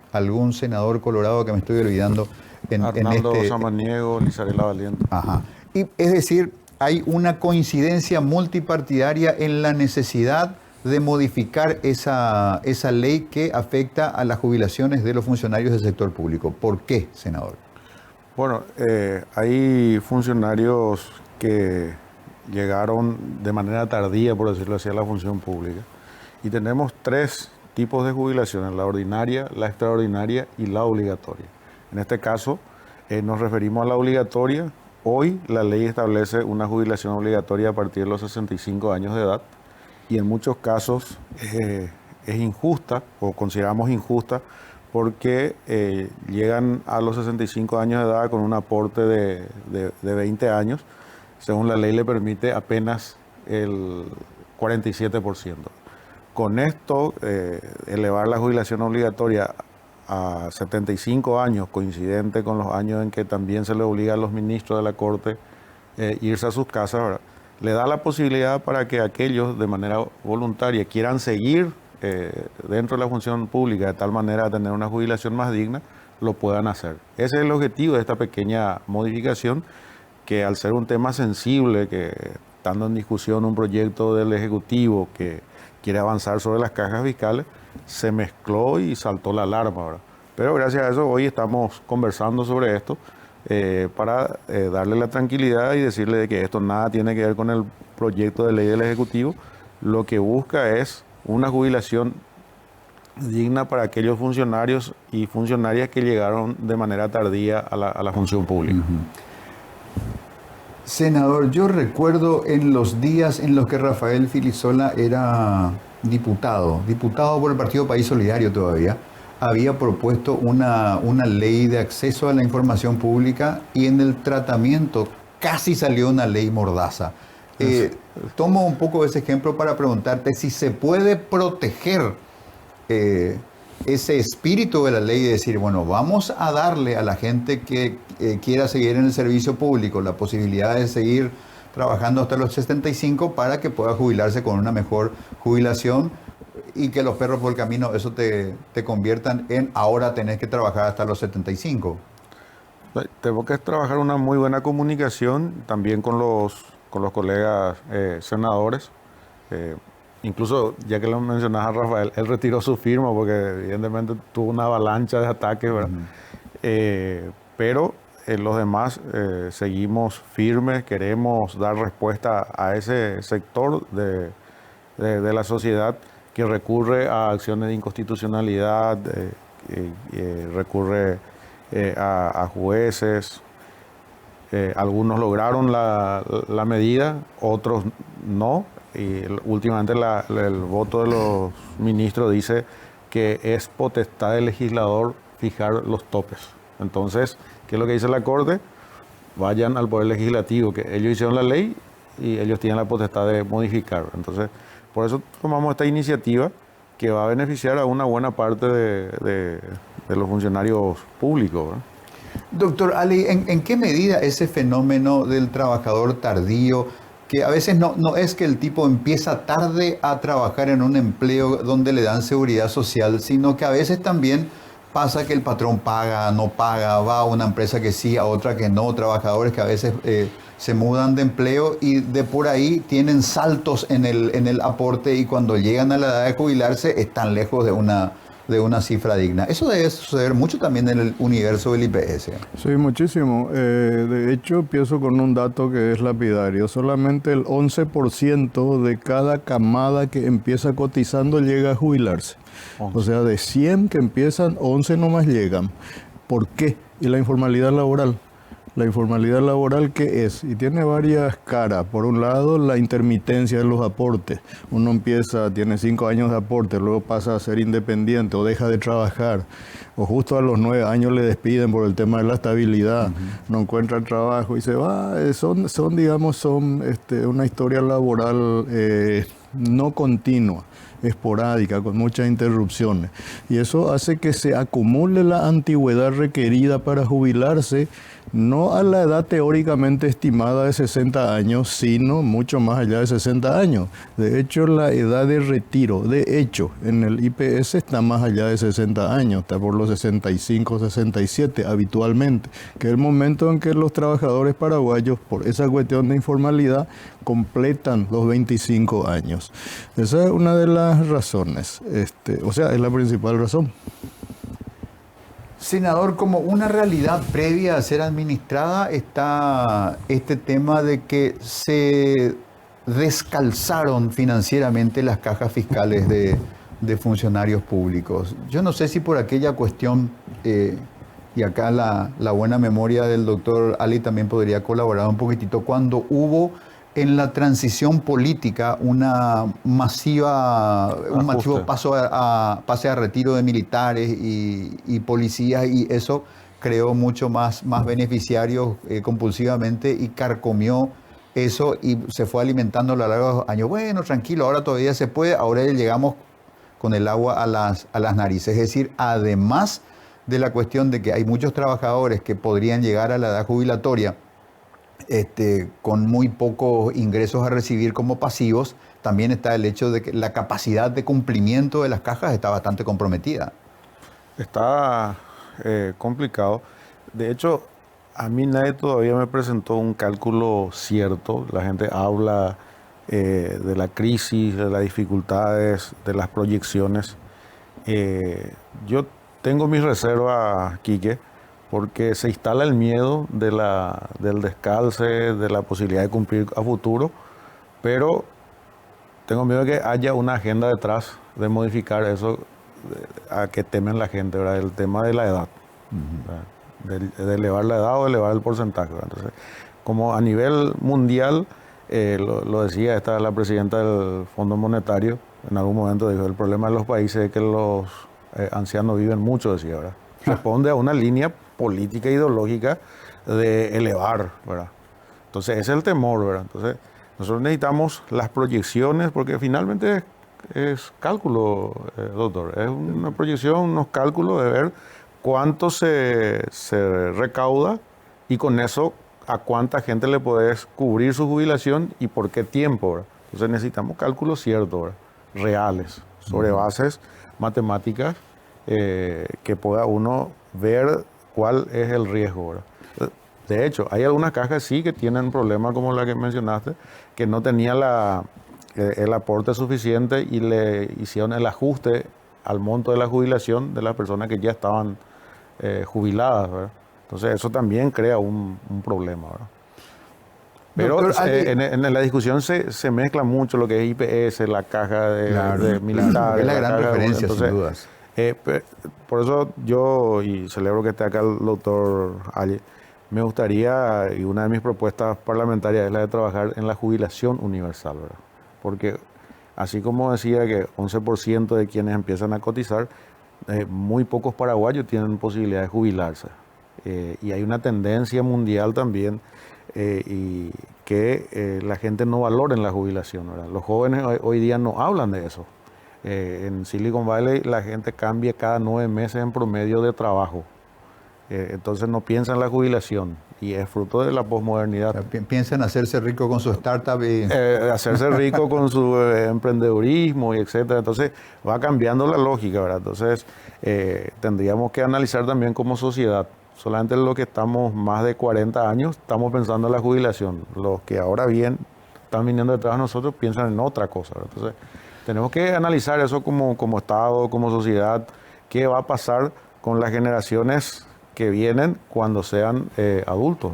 senador colorado que me estoy olvidando. Arnaldo Samaniego, Lizarela Valiente. Ajá. Y, es decir, hay una coincidencia multipartidaria en la necesidad de modificar esa ley que afecta a las jubilaciones de los funcionarios del sector público. ¿Por qué, senador? Bueno, hay funcionarios que llegaron de manera tardía, por decirlo así, a la función pública. Y tenemos 3 tipos de jubilaciones: la ordinaria, la extraordinaria y la obligatoria. En este caso, nos referimos a la obligatoria. Hoy la ley establece una jubilación obligatoria a partir de los 65 años de edad y en muchos casos es injusta, o consideramos injusta, porque llegan a los 65 años de edad con un aporte de 20 años. Según la ley le permite apenas el 47%. Con esto, elevar la jubilación obligatoria a 75 años, coincidente con los años en que también se le obliga a los ministros de la Corte irse a sus casas, ¿verdad?, le da la posibilidad para que aquellos de manera voluntaria quieran seguir dentro de la función pública de tal manera de tener una jubilación más digna, lo puedan hacer. Ese es el objetivo de esta pequeña modificación, que al ser un tema sensible, que estando en discusión un proyecto del Ejecutivo que quiere avanzar sobre las cajas fiscales, se mezcló y saltó la alarma, ¿verdad? Pero gracias a eso hoy estamos conversando sobre esto para darle la tranquilidad y decirle de que esto nada tiene que ver con el proyecto de ley del Ejecutivo. Lo que busca es una jubilación digna para aquellos funcionarios y funcionarias que llegaron de manera tardía a la función pública. Senador, yo recuerdo en los días en los que Rafael Filisola era diputado por el Partido País Solidario todavía, había propuesto una ley de acceso a la información pública y en el tratamiento casi salió una ley mordaza. Tomo un poco ese ejemplo para preguntarte si se puede proteger ese espíritu de la ley de decir, bueno, vamos a darle a la gente que quiera seguir en el servicio público la posibilidad de seguir trabajando hasta los 65 para que pueda jubilarse con una mejor jubilación y que los perros por el camino eso te conviertan en ahora tenés que trabajar hasta los 75. Tengo que trabajar una muy buena comunicación también con los colegas senadores. Incluso, ya que lo mencionas a Rafael, él retiró su firma porque evidentemente tuvo una avalancha de ataques, ¿verdad? Pero los demás seguimos firmes, queremos dar respuesta a ese sector de la sociedad que recurre a acciones de inconstitucionalidad, recurre a jueces. Algunos lograron la medida, otros no. Y últimamente el voto de los ministros dice que es potestad del legislador fijar los topes. Entonces, ¿qué es lo que dice la Corte? Vayan al Poder Legislativo, que ellos hicieron la ley y ellos tienen la potestad de modificar. Entonces, por eso tomamos esta iniciativa que va a beneficiar a una buena parte de los funcionarios públicos, ¿verdad? Doctor Ali, ¿en qué medida ese fenómeno del trabajador tardío, que a veces no es que el tipo empieza tarde a trabajar en un empleo donde le dan seguridad social, sino que a veces también pasa que el patrón paga, no paga, va a una empresa que sí, a otra que no, trabajadores que a veces se mudan de empleo y de por ahí tienen saltos en el aporte y cuando llegan a la edad de jubilarse están lejos de una cifra digna? Eso debe suceder mucho también en el universo del IPS. Sí, muchísimo. De hecho, empiezo con un dato que es lapidario. Solamente el 11% de cada camada que empieza cotizando llega a jubilarse. 11. O sea, de 100 que empiezan, 11 nomás llegan. ¿Por qué? Y la informalidad laboral. La informalidad laboral, ¿qué es? Y tiene varias caras. Por un lado, la intermitencia de los aportes. Uno empieza, tiene 5 años de aporte, luego pasa a ser independiente o deja de trabajar. O justo a los 9 años le despiden por el tema de la estabilidad. No encuentra trabajo y se va. Son una historia laboral no continua, esporádica, con muchas interrupciones. Y eso hace que se acumule la antigüedad requerida para jubilarse, no a la edad teóricamente estimada de 60 años, sino mucho más allá de 60 años. De hecho, la edad de retiro, en el IPS está más allá de 60 años, está por los 65, 67 habitualmente, que es el momento en que los trabajadores paraguayos, por esa cuestión de informalidad, completan los 25 años. Esa es una de las razones, es la principal razón. Senador, como una realidad previa a ser administrada está este tema de que se descalzaron financieramente las cajas fiscales de funcionarios públicos. Yo no sé si por aquella cuestión, y acá la buena memoria del doctor Ali también podría colaborar un poquitito, cuando hubo en la transición política un masivo pase a retiro de militares y policías, y eso creó mucho más beneficiarios compulsivamente y carcomió eso y se fue alimentando a lo largo de los años. Bueno, tranquilo, ahora todavía se puede, ahora ya llegamos con el agua a las narices. Es decir, además de la cuestión de que hay muchos trabajadores que podrían llegar a la edad jubilatoria con muy pocos ingresos a recibir como pasivos, también está el hecho de que la capacidad de cumplimiento de las cajas está bastante comprometida. Está complicado. De hecho, a mí nadie todavía me presentó un cálculo cierto. La gente habla de la crisis, de las dificultades, de las proyecciones. Yo tengo mis reservas, Quique, porque se instala el miedo del descalce, de la posibilidad de cumplir a futuro, pero tengo miedo de que haya una agenda detrás de modificar eso a que temen la gente, ¿verdad? El tema de la edad, de elevar la edad o elevar el porcentaje, ¿verdad? Entonces, como a nivel mundial, lo decía la presidenta del Fondo Monetario, en algún momento dijo, el problema de los países es que los ancianos viven mucho, decía, ¿verdad? Responde a una línea política e ideológica de elevar, ¿verdad? Entonces, ese es el temor, ¿verdad? Entonces, nosotros necesitamos las proyecciones, porque finalmente es cálculo, doctor. Es una proyección, unos cálculos de ver cuánto se recauda y con eso a cuánta gente le podés cubrir su jubilación y por qué tiempo, ¿verdad? Entonces, necesitamos cálculos ciertos, ¿verdad? Reales, sobre bases matemáticas, que pueda uno ver cuál es el riesgo, ¿verdad? De hecho, hay algunas cajas sí que tienen problemas como la que mencionaste, que no tenía el aporte suficiente y le hicieron el ajuste al monto de la jubilación de las personas que ya estaban jubiladas, ¿verdad? Entonces eso también crea un problema, ¿verdad? Pero en la discusión se mezcla mucho lo que es IPS, la caja de militares. Es la gran referencia, entonces, sin dudas. Por eso yo, y celebro que esté acá el doctor Ali, me gustaría, y una de mis propuestas parlamentarias es la de trabajar en la jubilación universal, ¿verdad? Porque así como decía que 11% de quienes empiezan a cotizar, muy pocos paraguayos tienen posibilidad de jubilarse. Y hay una tendencia mundial también y que la gente no valora en la jubilación, ¿verdad? Los jóvenes hoy día no hablan de eso. En Silicon Valley la gente cambia cada 9 meses en promedio de trabajo. Entonces no piensa en la jubilación y es fruto de la posmodernidad. Piensa en hacerse rico con su startup y... hacerse rico con su emprendedurismo y etcétera. Entonces va cambiando la lógica, ¿verdad? Entonces tendríamos que analizar también como sociedad. Solamente los que estamos más de 40 años estamos pensando en la jubilación. Los que ahora bien están viniendo detrás de nosotros piensan en otra cosa, ¿verdad? Entonces tenemos que analizar eso como Estado, como sociedad. ¿Qué va a pasar con las generaciones que vienen cuando sean adultos?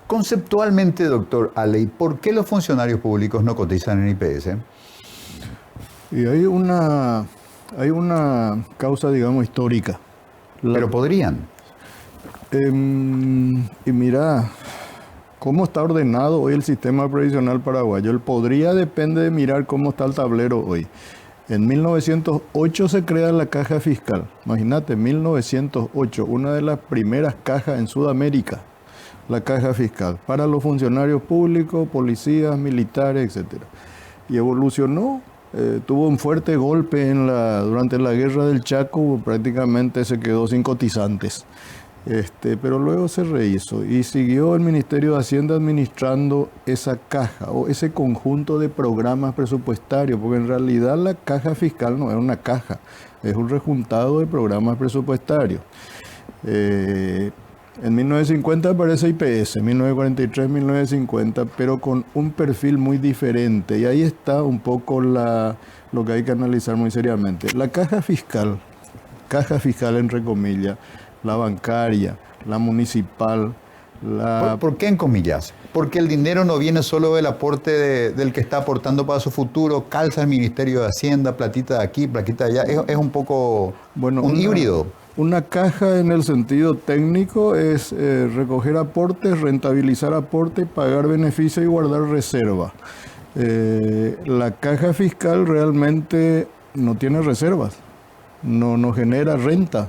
Conceptualmente, doctor Aley, ¿por qué los funcionarios públicos no cotizan en IPS? Y hay una causa, digamos, histórica. Pero podrían. Y mira, ¿cómo está ordenado hoy el sistema previsional paraguayo? El podría depende de mirar cómo está el tablero hoy. En 1908 se crea la caja fiscal. Imagínate, 1908, una de las primeras cajas en Sudamérica, la caja fiscal, para los funcionarios públicos, policías, militares, etc. Y evolucionó, tuvo un fuerte golpe durante la guerra del Chaco, prácticamente se quedó sin cotizantes. Pero luego se rehizo y siguió el Ministerio de Hacienda administrando esa caja o ese conjunto de programas presupuestarios, porque en realidad la caja fiscal no es una caja, es un rejuntado de programas presupuestarios. En 1950 aparece IPS, 1943, 1950, pero con un perfil muy diferente y ahí está un poco lo que hay que analizar muy seriamente. La caja fiscal entre comillas, la bancaria, la municipal, ¿Por qué en comillas? Porque el dinero no viene solo del aporte del que está aportando para su futuro, calza el Ministerio de Hacienda, platita de aquí, platita de allá, es un poco un híbrido. Una caja en el sentido técnico es recoger aportes, rentabilizar aportes, pagar beneficios y guardar reserva. La caja fiscal realmente no tiene reservas, no genera renta.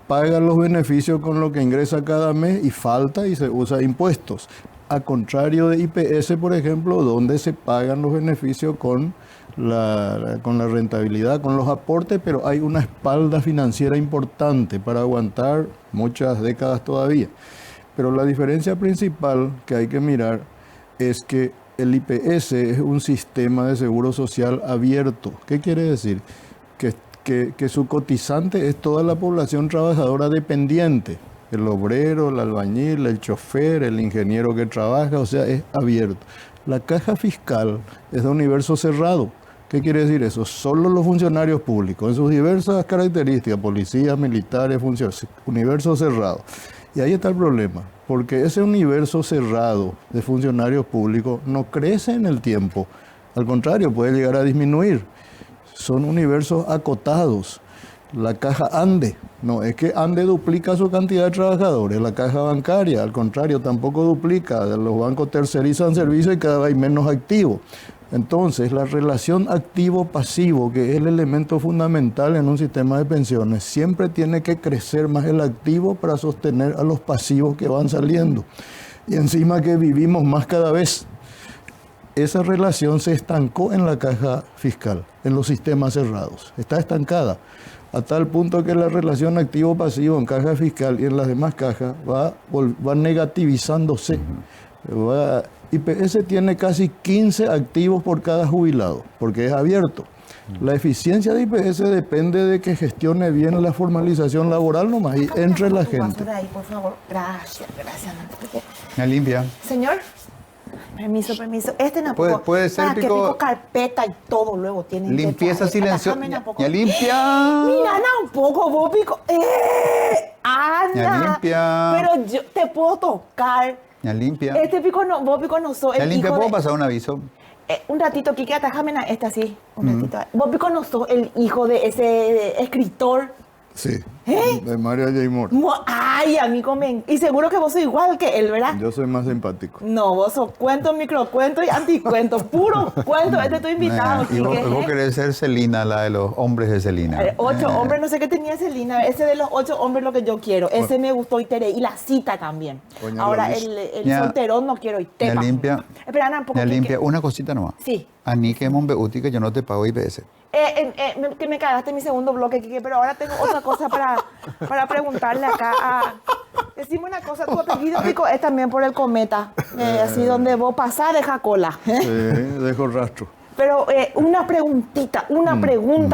Paga los beneficios con lo que ingresa cada mes y falta y se usa impuestos. A contrario de IPS, por ejemplo, donde se pagan los beneficios con la rentabilidad, con los aportes, pero hay una espalda financiera importante para aguantar muchas décadas todavía. Pero la diferencia principal que hay que mirar es que el IPS es un sistema de seguro social abierto. ¿Qué quiere decir? Que su cotizante es toda la población trabajadora dependiente. El obrero, el albañil, el chofer, el ingeniero que trabaja, o sea, es abierto. La caja fiscal es de universo cerrado. ¿Qué quiere decir eso? Solo los funcionarios públicos, en sus diversas características, policías, militares, funcionarios, universo cerrado. Y ahí está el problema, porque ese universo cerrado de funcionarios públicos no crece en el tiempo. Al contrario, puede llegar a disminuir. Son universos acotados. La caja Ande, no, es que Ande duplica su cantidad de trabajadores. La caja bancaria, al contrario, tampoco duplica. Los bancos tercerizan servicios y cada vez hay menos activos. Entonces, la relación activo-pasivo, que es el elemento fundamental en un sistema de pensiones, siempre tiene que crecer más el activo para sostener a los pasivos que van saliendo. Y encima que vivimos más cada vez. Esa relación se estancó en la caja fiscal, en los sistemas cerrados. Está estancada, a tal punto que la relación activo-pasivo en caja fiscal y en las demás cajas va negativizándose. IPS tiene casi 15 activos por cada jubilado, porque es abierto. La eficiencia de IPS depende de que gestione bien la formalización laboral nomás y entre la gente. Ahí, por favor. Gracias. Me limpia. Señor, permiso. Este no puede ser que pico carpeta y todo luego tiene. Limpieza silenciosa. Ya limpia. Mira, Ana, un poco, vos pico. Ana. Ya limpia. Pero yo te puedo tocar. Ya limpia. Este pico no, vos pico no sos el ya limpia, hijo ¿puedo de... pasar un aviso? Un ratito, Kike, atájame así. Un ratito. Vos pico no sos el hijo de ese escritor. Sí, de Mario J. Moore. Ay, amigo, y seguro que vos sos igual que él, ¿verdad? Yo soy más simpático. No, vos sos cuento, microcuento y anticuento. Puro cuento. Este es tu invitado, Y vos querés ser Celina, la de los hombres de Celina. 8 hombres, no sé qué tenía Celina. Ese de los 8 hombres lo que yo quiero. Ese me gustó y Tere. Y la cita también. Coño, ahora, el solterón no quiero y Tepa. Ya limpia. Espera, Ana, un poco. Ya limpia. Una cosita nomás. Sí. A mí que Monbeuti, que yo no te pago IPS. Que me cagaste en mi segundo bloque, Kike, pero ahora tengo otra cosa para preguntarle acá a... Decime una cosa, tu apellido, Pico, es también por el cometa, así donde vos pasás, deja cola. Sí, dejo rastro. Pero una preguntita,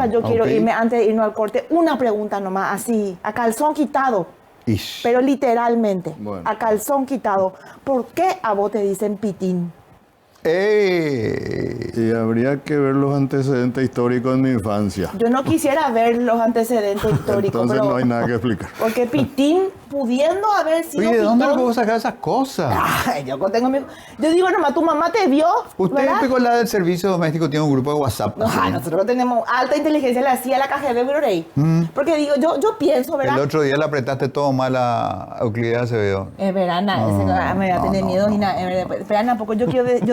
yo quiero irme antes de irnos al corte, una pregunta nomás, así, a calzón quitado. Ish. Pero literalmente, bueno, a calzón quitado. ¿Por qué a vos te dicen pitín? Y habría que ver los antecedentes históricos en mi infancia. Yo no quisiera ver los antecedentes históricos. Entonces pero, no hay nada que explicar. Porque pitín, pudiendo haber sido Oye, ¿de dónde pitón, puedo sacar esas cosas? Ay, yo digo nomás, tu mamá te vio. Usted, Pico, la del servicio doméstico, tiene un grupo de WhatsApp. No, nosotros tenemos alta inteligencia, le hacía la KGB Brorey. Porque digo, yo pienso, ¿verdad? El otro día le apretaste todo mal a Euclides Acevedo. Es verana, me va a tener miedo y nada. Espera, poco yo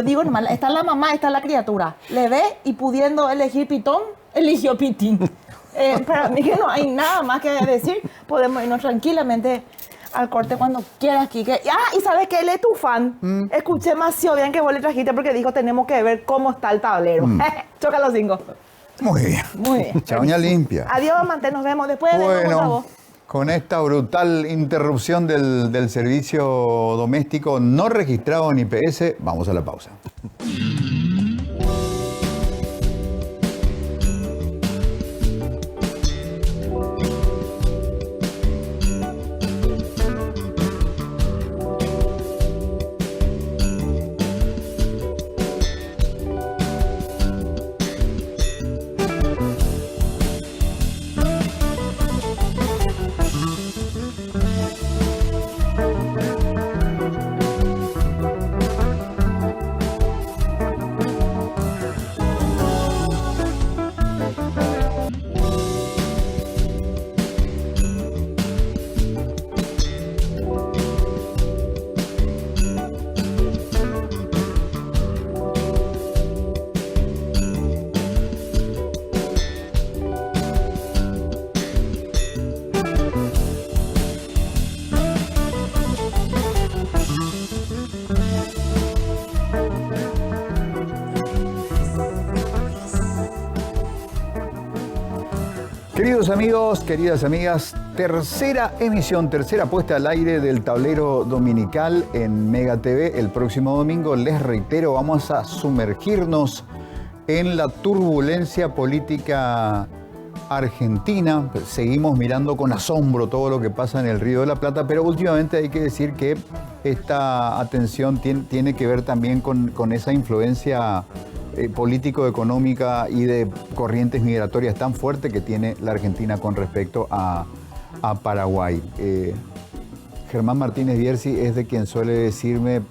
digo nomás, está la mamá, está la criatura. Le ve y pudiendo elegir pitón, eligió pitín. Para mí que no hay nada más que decir. Podemos irnos tranquilamente al corte cuando quieras, Kike. Y sabes que él es tu fan. Escuché demasiado bien que vos le trajiste porque dijo tenemos que ver cómo está el tablero. Choca los 5. Muy bien. Chaoña limpia. Adiós, amante, nos vemos después de Bueno, con esta brutal interrupción del servicio doméstico no registrado en IPS, vamos a la pausa. Queridos amigos, queridas amigas, tercera emisión, tercera puesta al aire del Tablero Dominical en Mega TV. El próximo domingo, les reitero, vamos a sumergirnos en la turbulencia política argentina. Seguimos mirando con asombro todo lo que pasa en el Río de la Plata, pero últimamente hay que decir que esta atención tiene que ver también con esa influencia político-económica y de corrientes migratorias tan fuerte que tiene la Argentina con respecto a Paraguay. Germán Martínez Bierzi es de quien suele decirme,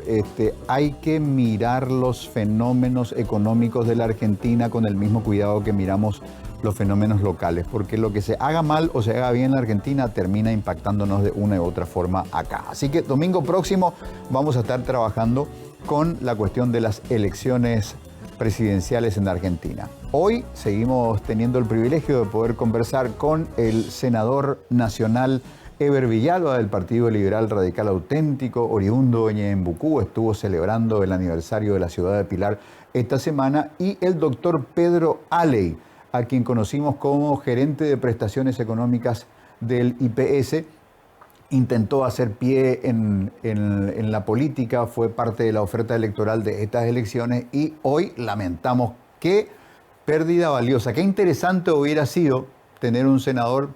hay que mirar los fenómenos económicos de la Argentina con el mismo cuidado que miramos los fenómenos locales, porque lo que se haga mal o se haga bien en la Argentina termina impactándonos de una u otra forma acá. Así que domingo próximo vamos a estar trabajando con la cuestión de las elecciones presidenciales en la Argentina. Hoy seguimos teniendo el privilegio de poder conversar con el senador nacional Eber Villalba del Partido Liberal Radical Auténtico, oriundo de Ñembucú, estuvo celebrando el aniversario de la ciudad de Pilar esta semana, y el doctor Pedro Aley, a quien conocimos como gerente de prestaciones económicas del IPS. Intentó hacer pie en la política, fue parte de la oferta electoral de estas elecciones y hoy lamentamos qué pérdida valiosa. Qué interesante hubiera sido tener un senador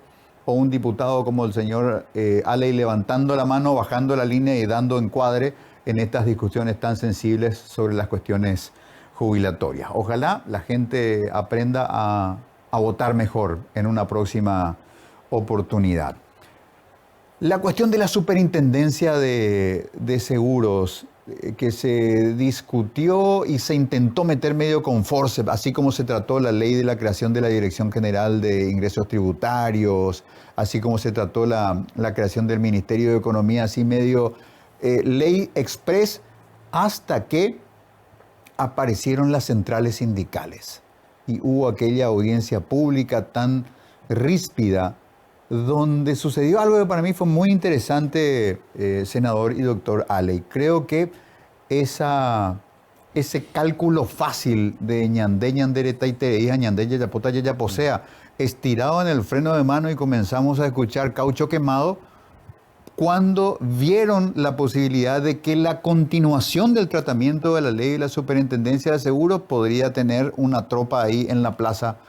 o un diputado como el señor Aley levantando la mano, bajando la línea y dando encuadre en estas discusiones tan sensibles sobre las cuestiones jubilatorias. Ojalá la gente aprenda a votar mejor en una próxima oportunidad. La cuestión de la superintendencia de seguros que se discutió y se intentó meter medio con forceps, así como se trató la ley de la creación de la Dirección General de Ingresos Tributarios, así como se trató la creación del Ministerio de Economía, así medio ley express, hasta que aparecieron las centrales sindicales y hubo aquella audiencia pública tan ríspida donde sucedió algo que para mí fue muy interesante, senador y doctor Aley. Creo que ese cálculo fácil de ñandé, ñandere, taitereía, ñandé, yayapota, yayaposea, estirado en el freno de mano y comenzamos a escuchar caucho quemado, cuando vieron la posibilidad de que la continuación del tratamiento de la ley de la superintendencia de seguros podría tener una tropa ahí en la plaza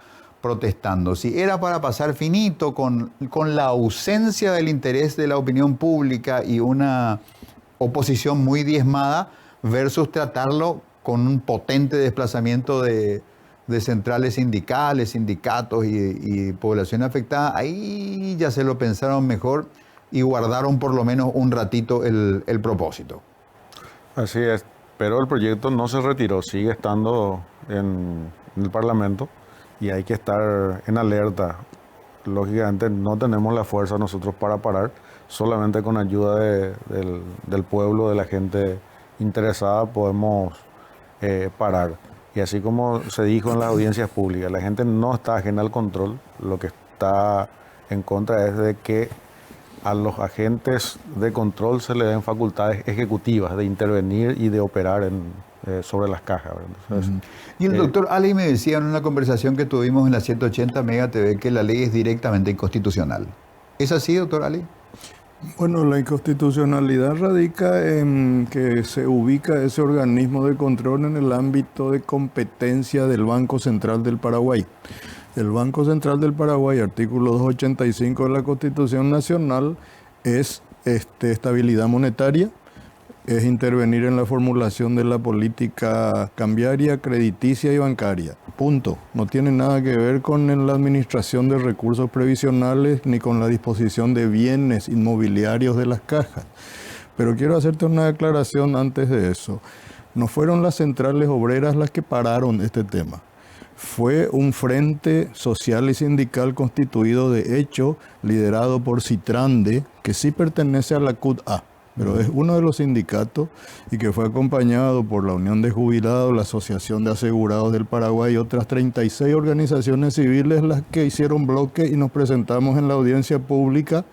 protestando. Si era para pasar finito con la ausencia del interés de la opinión pública y una oposición muy diezmada versus tratarlo con un potente desplazamiento de centrales sindicales, sindicatos y población afectada, ahí ya se lo pensaron mejor y guardaron por lo menos un ratito el propósito. Así es, pero el proyecto no se retiró, sigue estando en el Parlamento. Y hay que estar en alerta. Lógicamente no tenemos la fuerza nosotros para parar, solamente con ayuda del pueblo, de la gente interesada podemos parar. Y así como se dijo en las audiencias públicas, la gente no está ajena al control, lo que está en contra es de que a los agentes de control se le den facultades ejecutivas de intervenir y de operar sobre las cajas. Entonces, y el doctor Aley me decía en una conversación que tuvimos en la 180 Mega TV que la ley es directamente inconstitucional. ¿Es así, doctor Aley? Bueno, la inconstitucionalidad radica en que se ubica ese organismo de control en el ámbito de competencia del Banco Central del Paraguay. El Banco Central del Paraguay, artículo 285 de la Constitución Nacional, es estabilidad monetaria, es intervenir en la formulación de la política cambiaria, crediticia y bancaria. Punto. No tiene nada que ver con la administración de recursos previsionales ni con la disposición de bienes inmobiliarios de las cajas. Pero quiero hacerte una aclaración antes de eso. No fueron las centrales obreras las que pararon este tema. Fue un frente social y sindical constituido de hecho, liderado por Citrande, que sí pertenece a la CUT-A, pero es uno de los sindicatos y que fue acompañado por la Unión de Jubilados, la Asociación de Asegurados del Paraguay y otras 36 organizaciones civiles las que hicieron bloque y nos presentamos en la audiencia pública,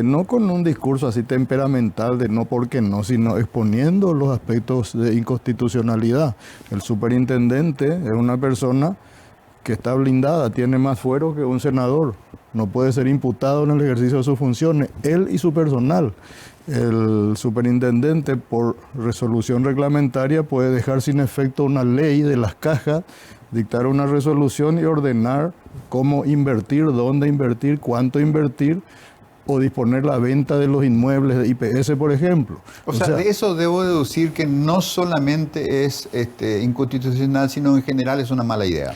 no con un discurso así temperamental de no porque no, sino exponiendo los aspectos de inconstitucionalidad. El superintendente es una persona que está blindada, tiene más fuero que un senador. No puede ser imputado en el ejercicio de sus funciones, él y su personal. El superintendente, por resolución reglamentaria, puede dejar sin efecto una ley de las cajas, dictar una resolución y ordenar cómo invertir, dónde invertir, cuánto invertir, o disponer la venta de los inmuebles de IPS, por ejemplo. O sea, de eso debo deducir que no solamente es inconstitucional, sino en general es una mala idea.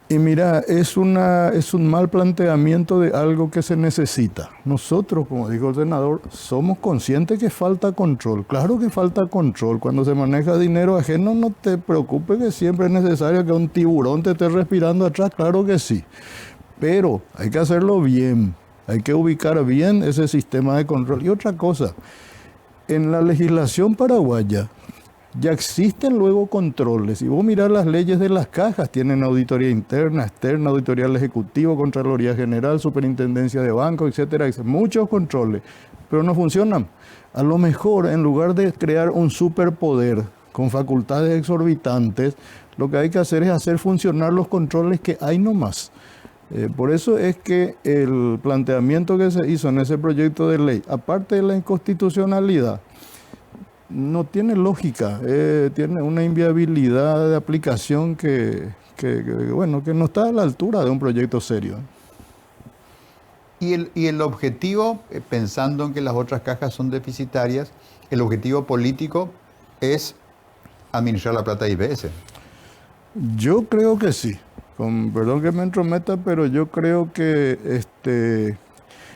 Y mira, es un mal planteamiento de algo que se necesita. Nosotros, como dijo el senador, somos conscientes que falta control. Claro que falta control. Cuando se maneja dinero ajeno, no te preocupes que siempre es necesario que un tiburón te esté respirando atrás. Claro que sí. Pero hay que hacerlo bien. Hay que ubicar bien ese sistema de control. Y otra cosa, en la legislación paraguaya ya existen luego controles. Si vos mirás las leyes de las cajas, tienen auditoría interna, externa, auditoría del Ejecutivo, Contraloría General, Superintendencia de Banco, etcétera, muchos controles, pero no funcionan. A lo mejor, en lugar de crear un superpoder con facultades exorbitantes, lo que hay que hacer es hacer funcionar los controles que hay nomás. Por eso es que el planteamiento que se hizo en ese proyecto de ley, aparte de la inconstitucionalidad, no tiene lógica, tiene una inviabilidad de aplicación que no está a la altura de un proyecto serio. Y el objetivo, pensando en que las otras cajas son deficitarias, el objetivo político es administrar la plata de IPS. Yo creo que sí. Perdón que me entrometa, pero yo creo que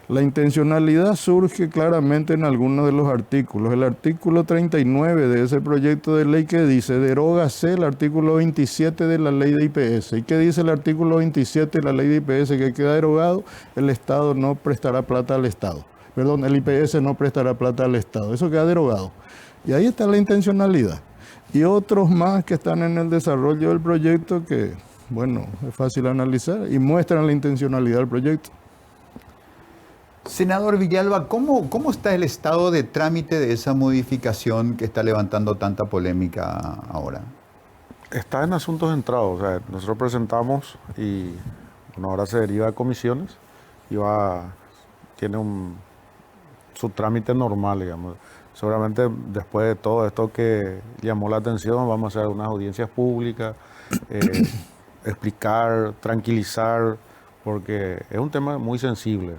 la intencionalidad surge claramente en algunos de los artículos. El artículo 39 de ese proyecto de ley que dice, derógase el artículo 27 de la ley de IPS. ¿Y qué dice el artículo 27 de la ley de IPS? Que queda derogado, el Estado no prestará plata al Estado. Perdón, el IPS no prestará plata al Estado. Eso queda derogado. Y ahí está la intencionalidad. Y otros más que están en el desarrollo del proyecto que, bueno, es fácil analizar y muestran la intencionalidad del proyecto. Senador Villalba, ¿cómo está el estado de trámite de esa modificación que está levantando tanta polémica ahora? Está en asuntos entrados. O sea, nosotros presentamos y ahora se deriva a comisiones y tiene su trámite normal, digamos. Seguramente después de todo esto que llamó la atención, vamos a hacer unas audiencias públicas, explicar, tranquilizar, porque es un tema muy sensible.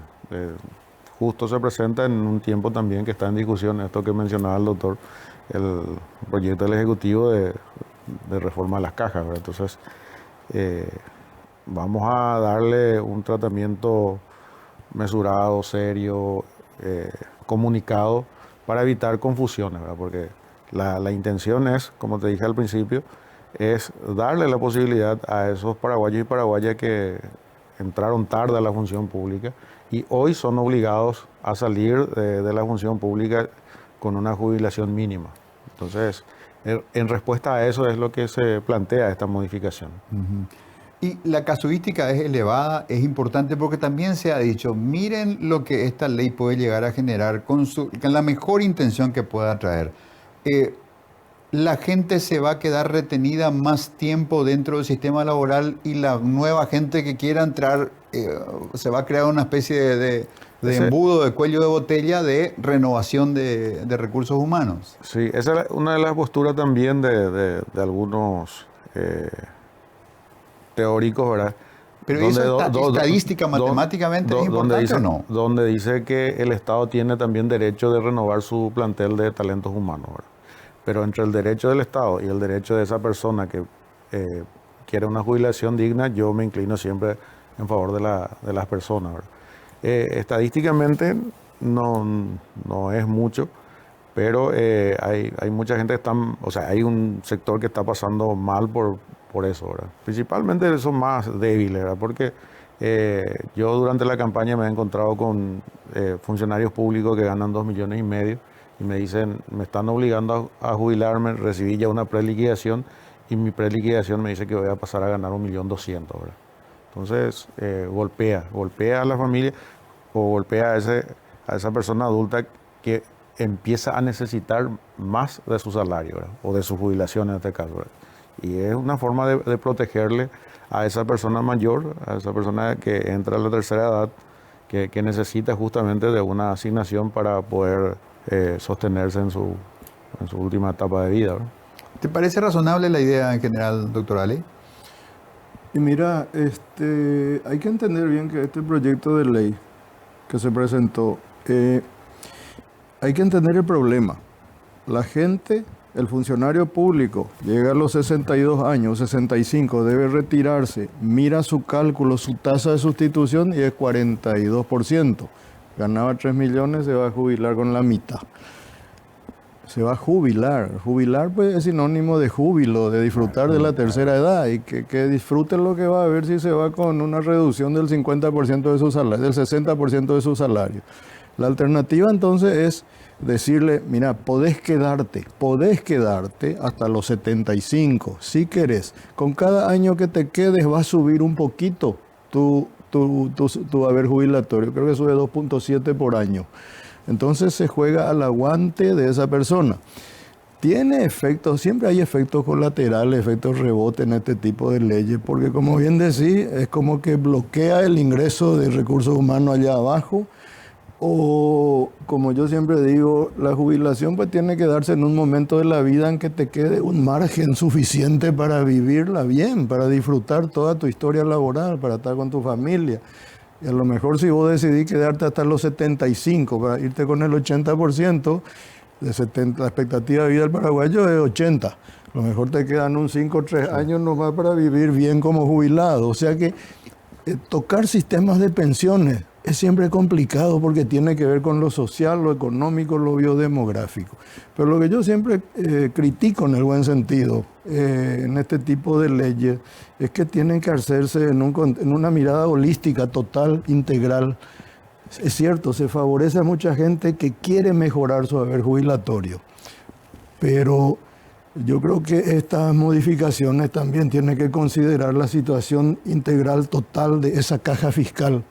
Justo se presenta en un tiempo también que está en discusión esto que mencionaba el doctor, el proyecto del Ejecutivo de reforma de las cajas, ¿verdad? Entonces, vamos a darle un tratamiento mesurado, serio, comunicado, para evitar confusiones, ¿verdad? Porque la intención es, como te dije al principio, es darle la posibilidad a esos paraguayos y paraguayas que entraron tarde a la función pública y hoy son obligados a salir de la función pública con una jubilación mínima. Entonces, en respuesta a eso es lo que se plantea esta modificación. Uh-huh. Y la casuística es elevada, es importante porque también se ha dicho, miren lo que esta ley puede llegar a generar con la mejor intención que pueda traer. La gente se va a quedar retenida más tiempo dentro del sistema laboral y la nueva gente que quiera entrar, se va a crear una especie de embudo, de cuello de botella de renovación de recursos humanos. Sí, esa es una de las posturas también de algunos teóricos, ¿verdad? Pero eso estadística, matemáticamente es importante, ¿o no? Donde dice que el Estado tiene también derecho de renovar su plantel de talentos humanos, ¿verdad? Pero entre el derecho del Estado y el derecho de esa persona que quiere una jubilación digna, yo me inclino siempre en favor de las personas, ¿verdad? Estadísticamente no es mucho, pero hay mucha gente que está, o sea, hay un sector que está pasando mal por eso, ¿verdad? Principalmente son más débiles, ¿verdad? Porque yo durante la campaña me he encontrado con funcionarios públicos que ganan 2,5 millones y me dicen, me están obligando a jubilarme, recibí ya una preliquidación y mi preliquidación me dice que voy a pasar a ganar 1,2 millones, ¿verdad? Entonces, golpea a la familia o golpea a esa persona adulta que empieza a necesitar más de su salario, ¿verdad? O de su jubilación en este caso, ¿verdad? Y es una forma de protegerle a esa persona mayor, a esa persona que entra a la tercera edad, que necesita justamente de una asignación para poder sostenerse en su última etapa de vida, ¿verdad? ¿Te parece razonable la idea en general, doctor Ale? Y mira, hay que entender bien que este proyecto de ley que se presentó, hay que entender el problema. La gente, el funcionario público, llega a los 62 años, 65, debe retirarse, mira su cálculo, su tasa de sustitución y es 42%. Ganaba 3 millones, se va a jubilar con la mitad. Se va a jubilar. Jubilar pues es sinónimo de júbilo, de disfrutar de la tercera edad y que disfrute lo que va a ver si se va con una reducción del 50% de su salario, del 60% de su salario. La alternativa entonces es decirle, mira, podés quedarte hasta los 75, si querés. Con cada año que te quedes va a subir un poquito tu haber jubilatorio, creo que sube 2.7 por año. Entonces se juega al aguante de esa persona. Tiene efectos, siempre hay efectos colaterales, efectos rebote en este tipo de leyes, porque como bien decís, es como que bloquea el ingreso de recursos humanos allá abajo, o como yo siempre digo, la jubilación pues tiene que darse en un momento de la vida en que te quede un margen suficiente para vivirla bien, para disfrutar toda tu historia laboral, para estar con tu familia. Y a lo mejor si vos decidís quedarte hasta los 75 para irte con el 80%, la expectativa de vida del paraguayo es 80. A lo mejor te quedan un 5 o 3 años nomás para vivir bien como jubilado. O sea que tocar sistemas de pensiones es siempre complicado porque tiene que ver con lo social, lo económico, lo biodemográfico. Pero lo que yo siempre critico en el buen sentido en este tipo de leyes es que tienen que hacerse en una mirada holística, total, integral. Es cierto, se favorece a mucha gente que quiere mejorar su haber jubilatorio, pero yo creo que estas modificaciones también tienen que considerar la situación integral total de esa caja fiscal.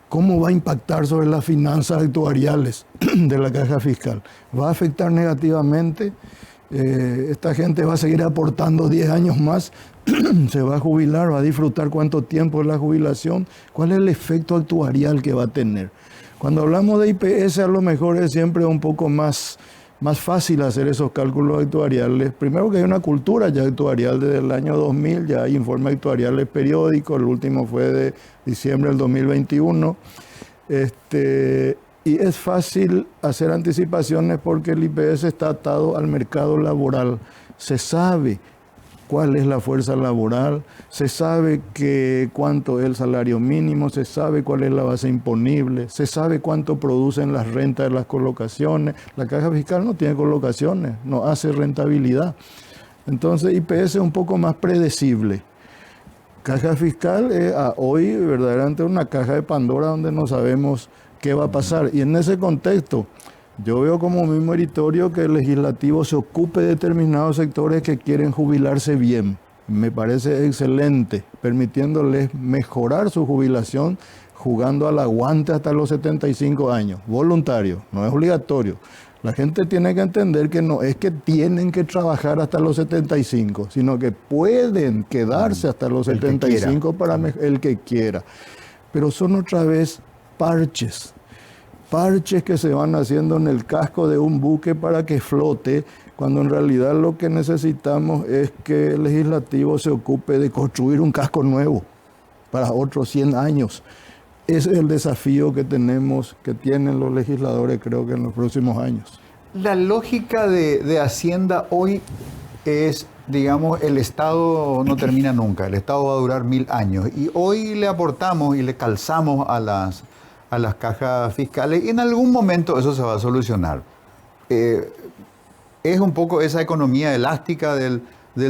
¿Cómo va a impactar sobre las finanzas actuariales de la caja fiscal? ¿Va a afectar negativamente? Esta gente va a seguir aportando 10 años más, se va a jubilar, va a disfrutar cuánto tiempo es la jubilación. ¿Cuál es el efecto actuarial que va a tener? Cuando hablamos de IPS, a lo mejor es siempre un poco más fácil hacer esos cálculos actuariales. Primero que hay una cultura ya actuarial desde el año 2000, ya hay informes actuariales periódicos, el último fue de diciembre del 2021. Y es fácil hacer anticipaciones porque el IPS está atado al mercado laboral. Se sabe cuál es la fuerza laboral, se sabe cuánto es el salario mínimo, se sabe cuál es la base imponible, se sabe cuánto producen las rentas de las colocaciones. La caja fiscal no tiene colocaciones, no hace rentabilidad. Entonces IPS es un poco más predecible. Caja fiscal es hoy verdaderamente una caja de Pandora donde no sabemos qué va a pasar. Y en ese contexto, yo veo como muy meritorio que el legislativo se ocupe de determinados sectores que quieren jubilarse bien. Me parece excelente, permitiéndoles mejorar su jubilación jugando al aguante hasta los 75 años. Voluntario, no es obligatorio. La gente tiene que entender que no es que tienen que trabajar hasta los 75, sino que pueden quedarse hasta los 75 para el que quiera. Pero son otra vez parches que se van haciendo en el casco de un buque para que flote, cuando en realidad lo que necesitamos es que el legislativo se ocupe de construir un casco nuevo para otros 100 años. Ese es el desafío que tienen los legisladores, creo que en los próximos años. La lógica de Hacienda hoy es, digamos, el Estado no termina nunca, el Estado va a durar 1000 años. Y hoy le aportamos y le calzamos a las cajas fiscales y en algún momento eso se va a solucionar. ¿Es un poco esa economía elástica del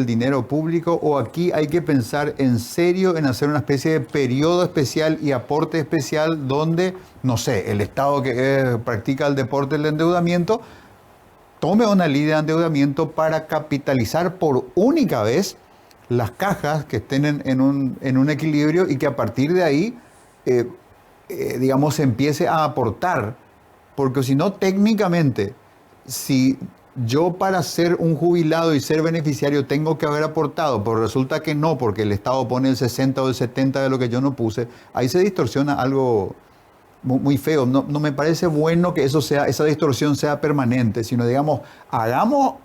dinero público o aquí hay que pensar en serio en hacer una especie de periodo especial y aporte especial donde, no sé, el Estado que practica el deporte del endeudamiento tome una línea de endeudamiento para capitalizar por única vez las cajas que estén en un equilibrio y que a partir de ahí digamos, se empiece a aportar, porque si no, técnicamente, si yo para ser un jubilado y ser beneficiario tengo que haber aportado, pero resulta que no, porque el Estado pone el 60 o el 70 de lo que yo no puse, ahí se distorsiona algo muy feo. No me parece bueno que esa distorsión sea permanente, sino digamos, hagamos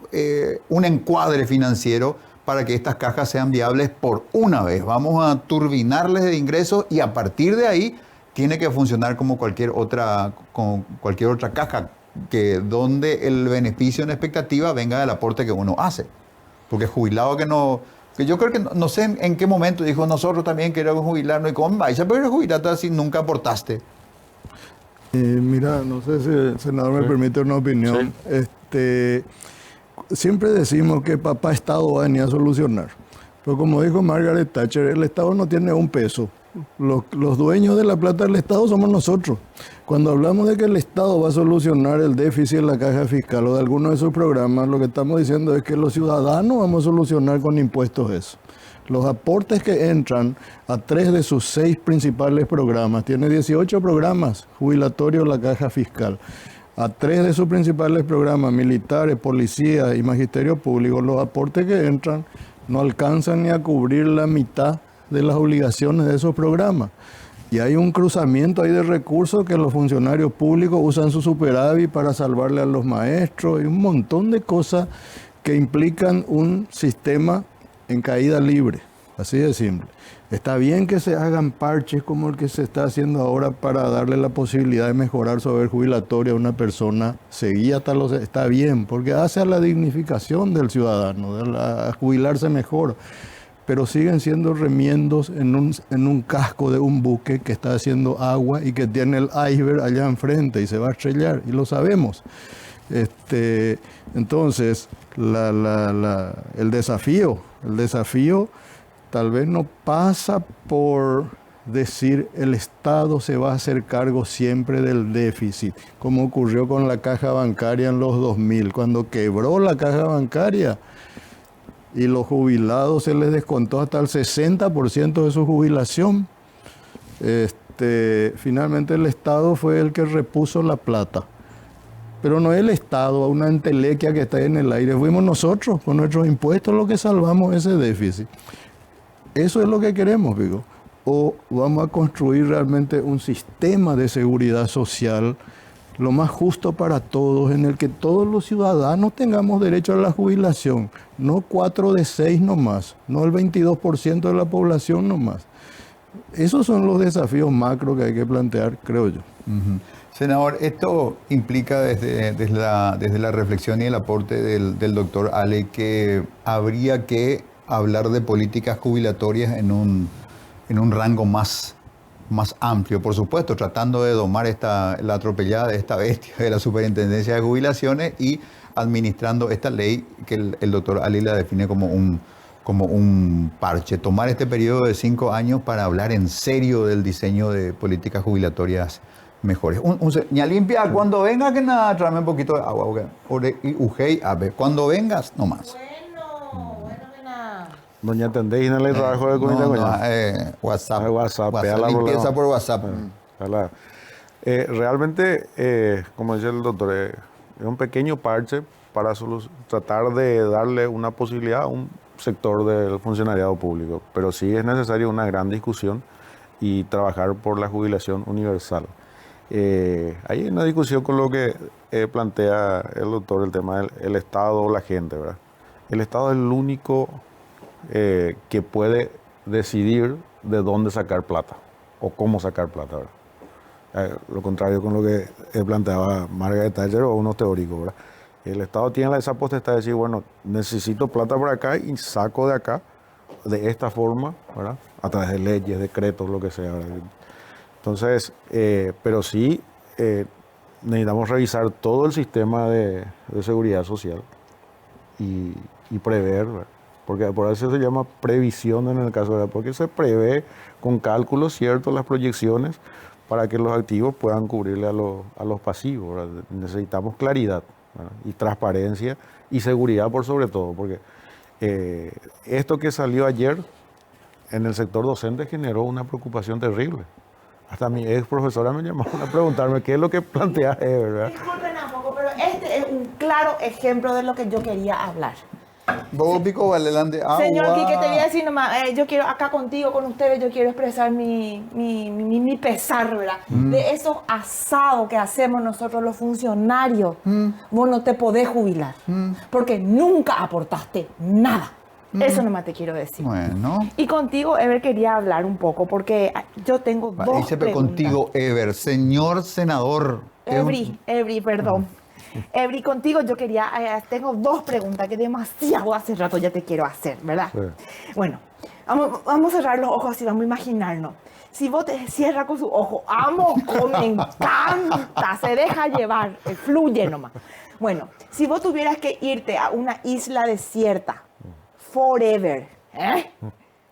un encuadre financiero para que estas cajas sean viables por una vez. Vamos a turbinarles de ingresos y a partir de ahí tiene que funcionar como cualquier otra caja, que donde el beneficio en expectativa venga del aporte que uno hace. Porque jubilado que yo creo que no sé en qué momento dijo, nosotros también queremos jubilarnos, y cómo vais a poder jubilarte si nunca aportaste. Mira, no sé si el senador me permite una opinión. Sí. Siempre decimos que papá Estado va a venir a solucionar. Pero como dijo Margaret Thatcher, el Estado no tiene un peso. Los dueños de la plata del Estado somos nosotros. Cuando hablamos de que el Estado va a solucionar el déficit en la caja fiscal o de alguno de sus programas, lo que estamos diciendo es que los ciudadanos vamos a solucionar con impuestos eso. Los aportes que entran a 3 de sus 6 principales programas, tiene 18 programas jubilatorios la caja fiscal. A 3 de sus principales programas, militares, policías y magisterio público, los aportes que entran no alcanzan ni a cubrir la mitad de las obligaciones de esos programas. Y hay un cruzamiento ahí de recursos que los funcionarios públicos usan su superávit para salvarle a los maestros y un montón de cosas que implican un sistema en caída libre, así de simple. Está bien que se hagan parches como el que se está haciendo ahora para darle la posibilidad de mejorar su haber jubilatorio a una persona seguida hasta los... Está bien, porque hace a la dignificación del ciudadano, a jubilarse mejor. Pero siguen siendo remiendos en un casco de un buque que está haciendo agua y que tiene el iceberg allá enfrente y se va a estrellar, y lo sabemos. Entonces, el desafío tal vez no pasa por decir el Estado se va a hacer cargo siempre del déficit, como ocurrió con la caja bancaria en los 2000, cuando quebró la caja bancaria y los jubilados se les descontó hasta el 60% de su jubilación. Finalmente el Estado fue el que repuso la plata. Pero no es el Estado, una entelequia que está ahí en el aire. Fuimos nosotros, con nuestros impuestos, los que salvamos ese déficit. Eso es lo que queremos, digo. O vamos a construir realmente un sistema de seguridad social lo más justo para todos, en el que todos los ciudadanos tengamos derecho a la jubilación, no 4 de 6 nomás, no el 22% de la población nomás. Esos son los desafíos macro que hay que plantear, creo yo. Senador, esto implica desde la reflexión y el aporte del doctor Ale que habría que hablar de políticas jubilatorias en un rango más amplio, por supuesto, tratando de domar la atropellada de esta bestia de la Superintendencia de Jubilaciones y administrando esta ley que el doctor Ali la define como un parche. Tomar este periodo de 5 años para hablar en serio del diseño de políticas jubilatorias mejores. Ña limpia, cuando venga, que nada, tráeme un poquito de agua. Cuando vengas, no más. Doña Tendéis, no le trabajo de comida. WhatsApp. Limpieza por WhatsApp. Realmente, como dice el doctor, es un pequeño parche para tratar de darle una posibilidad a un sector del funcionariado público. Pero sí es necesaria una gran discusión y trabajar por la jubilación universal. Hay una discusión con lo que plantea el doctor, el tema del Estado o la gente, ¿verdad? El Estado es el único que puede decidir de dónde sacar plata o cómo sacar plata, ¿verdad? Lo contrario con lo que planteaba Margaret Thatcher o unos teóricos, ¿verdad? El Estado tiene esa potestad de decir, bueno, necesito plata por acá y saco de acá de esta forma, ¿verdad? A través de leyes, decretos, lo que sea, ¿verdad? Entonces, pero sí necesitamos revisar todo el sistema de seguridad social y prever, ¿verdad? Porque por eso se llama previsión en el caso, ¿verdad? Porque se prevé con cálculos ciertos las proyecciones para que los activos puedan cubrirle a los pasivos, ¿verdad? Necesitamos claridad, ¿verdad? Y transparencia y seguridad por sobre todo, porque esto que salió ayer en el sector docente generó una preocupación terrible. Hasta mi ex profesora me llamó a preguntarme qué es lo que plantea, ¿verdad? Disculpen un poco, pero este es un claro ejemplo de lo que yo quería hablar. Bobo Pico Valelande, agua. Señor Quique, te voy a decir nomás, yo quiero acá contigo, con ustedes, yo quiero expresar mi pesar, ¿verdad? De esos asados que hacemos nosotros los funcionarios. Vos no te podés jubilar, porque nunca aportaste nada. Eso nomás te quiero decir. Bueno. Y contigo, Ever, quería hablar un poco, porque yo tengo dos preguntas. Contigo, Ever, señor senador. Every, perdón. Every, contigo yo quería, tengo dos preguntas que demasiado hace rato ya te quiero hacer, ¿verdad? Sí. Bueno, vamos a cerrar los ojos y vamos a imaginarnos. Si vos te cierras con su ojo, amo, me encanta, se deja llevar, fluye nomás. Bueno, si vos tuvieras que irte a una isla desierta, forever,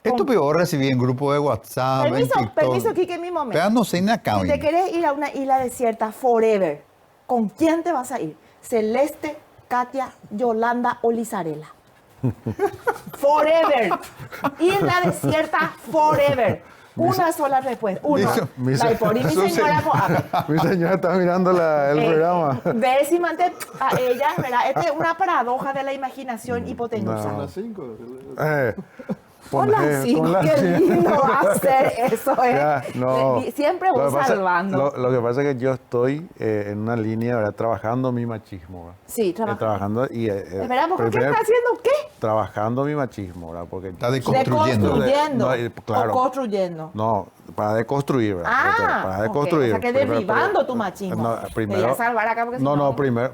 Esto peor recibí en grupo de WhatsApp, Permiso, Kike, en mi momento. Pero no sé nada. Si te querés ir a una isla desierta, forever, ¿con quién te vas a ir? ¿Celeste, Katia, Yolanda o Lizarela? Forever. Isla desierta, forever. Una sola respuesta. Uno. Mi señora. Mi señora está mirando el programa. Ve si mantén a ella, ¿verdad? Esta es una paradoja de la imaginación hipotenusa. Las 5. Hola, sí, qué lindo hacer eso, Ya, no. Siempre voy salvando. Lo que pasa es que yo estoy en una línea, ¿verdad? Trabajando mi machismo, ¿verdad? Sí, trabajando. Espera, ¿por qué está haciendo qué? Trabajando mi machismo, ¿verdad? Porque está deconstruyendo. Claro. O construyendo. No, para deconstruir, ¿verdad? Para deconstruir. Okay. O sea, que derribando tu machismo. No, primero, voy a salvar acá porque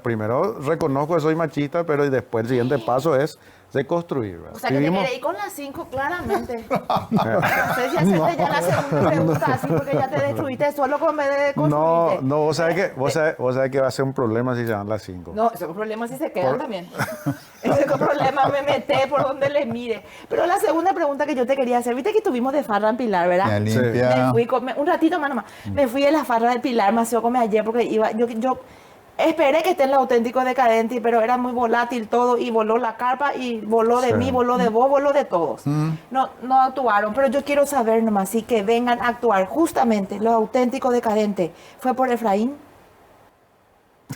primero reconozco que soy machista, pero después el siguiente paso es de construir, ¿verdad? O sea, que te quedé con las 5 claramente. No sé si hacerte ya la segunda pregunta así porque ya te destruiste solo con vez de construirte. No, vos sabés que va a ser un problema si se dan las 5. No, eso es un problema si se quedan también. Ese es un problema, me meté por donde les mire. Pero la segunda pregunta que yo te quería hacer, viste que estuvimos de farra en Pilar, ¿verdad? Sí. Me fui un ratito más nomás. Me fui de la farra de Pilar, me hacía comer ayer porque iba, yo esperé que esté en el auténtico decadente, pero era muy volátil todo y voló la carpa y voló de mí, voló de vos, voló de todos. No actuaron, pero yo quiero saber nomás, sí, que vengan a actuar justamente los auténticos decadentes. ¿Fue por Efraín?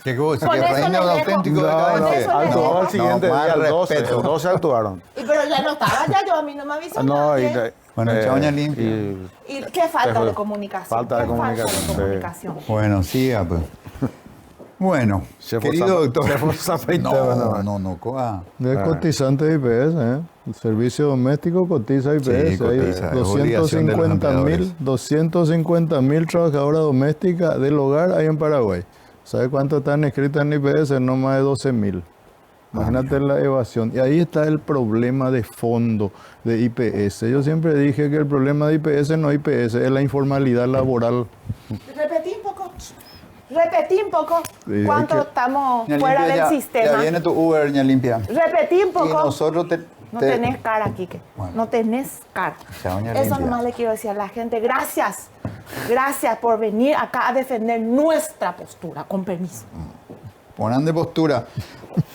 ¿Qué cosa? ¿Que Efraín es auténtico decadente? Actuó al siguiente día, el 12 actuaron. Pero ya no estaba ya, a mí no me avisó nadie. Bueno, chaboña limpia. ¿Y qué falta de comunicación? Falta de comunicación. Bueno, siga, pues. Bueno, querido doctor. No, es cotizante de IPS, El servicio doméstico cotiza IPS. Sí, cotiza, hay 250.000 trabajadoras domésticas del hogar hay en Paraguay. ¿Sabe cuánto están escritas en IPS? No más de 12.000. Imagínate la evasión. Y ahí está el problema de fondo de IPS. Yo siempre dije que el problema de IPS no es IPS, es la informalidad laboral. Repetí un poco cuánto estamos fuera del sistema. Ya viene tu Uber, ña limpia. Repetí un poco. Y nosotros no tenés cara, Quique. Bueno. No tenés cara. Eso nomás le quiero decir a la gente. Gracias. Gracias por venir acá a defender nuestra postura. Con permiso. Ponan de postura.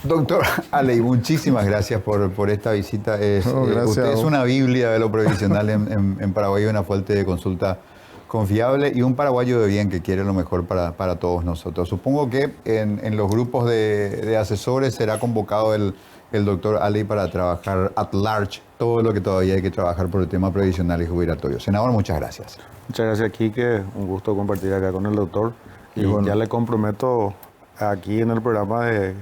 Doctor Aley, muchísimas gracias por esta visita. Usted es una biblia de lo previsional en Paraguay, una fuente de consulta confiable y un paraguayo de bien que quiere lo mejor para todos nosotros. Supongo que en los grupos de asesores será convocado el doctor Aley para trabajar at large todo lo que todavía hay que trabajar por el tema previsional y jubilatorio. Senador, muchas gracias. Muchas gracias, Quique. Un gusto compartir acá con el doctor. Y bueno, ya le comprometo aquí en el programa de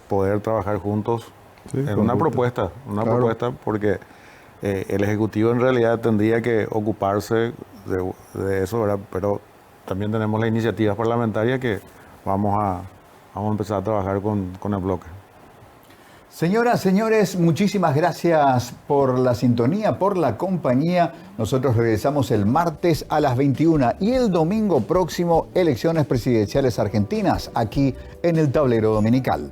poder trabajar juntos en una propuesta, porque el Ejecutivo en realidad tendría que ocuparse de eso, ¿verdad? Pero también tenemos la iniciativa parlamentaria que vamos a empezar a trabajar con el bloque. Señoras, señores, muchísimas gracias por la sintonía, por la compañía. Nosotros regresamos el martes a las 21 y el domingo próximo, elecciones presidenciales argentinas, aquí en el Tablero Dominical.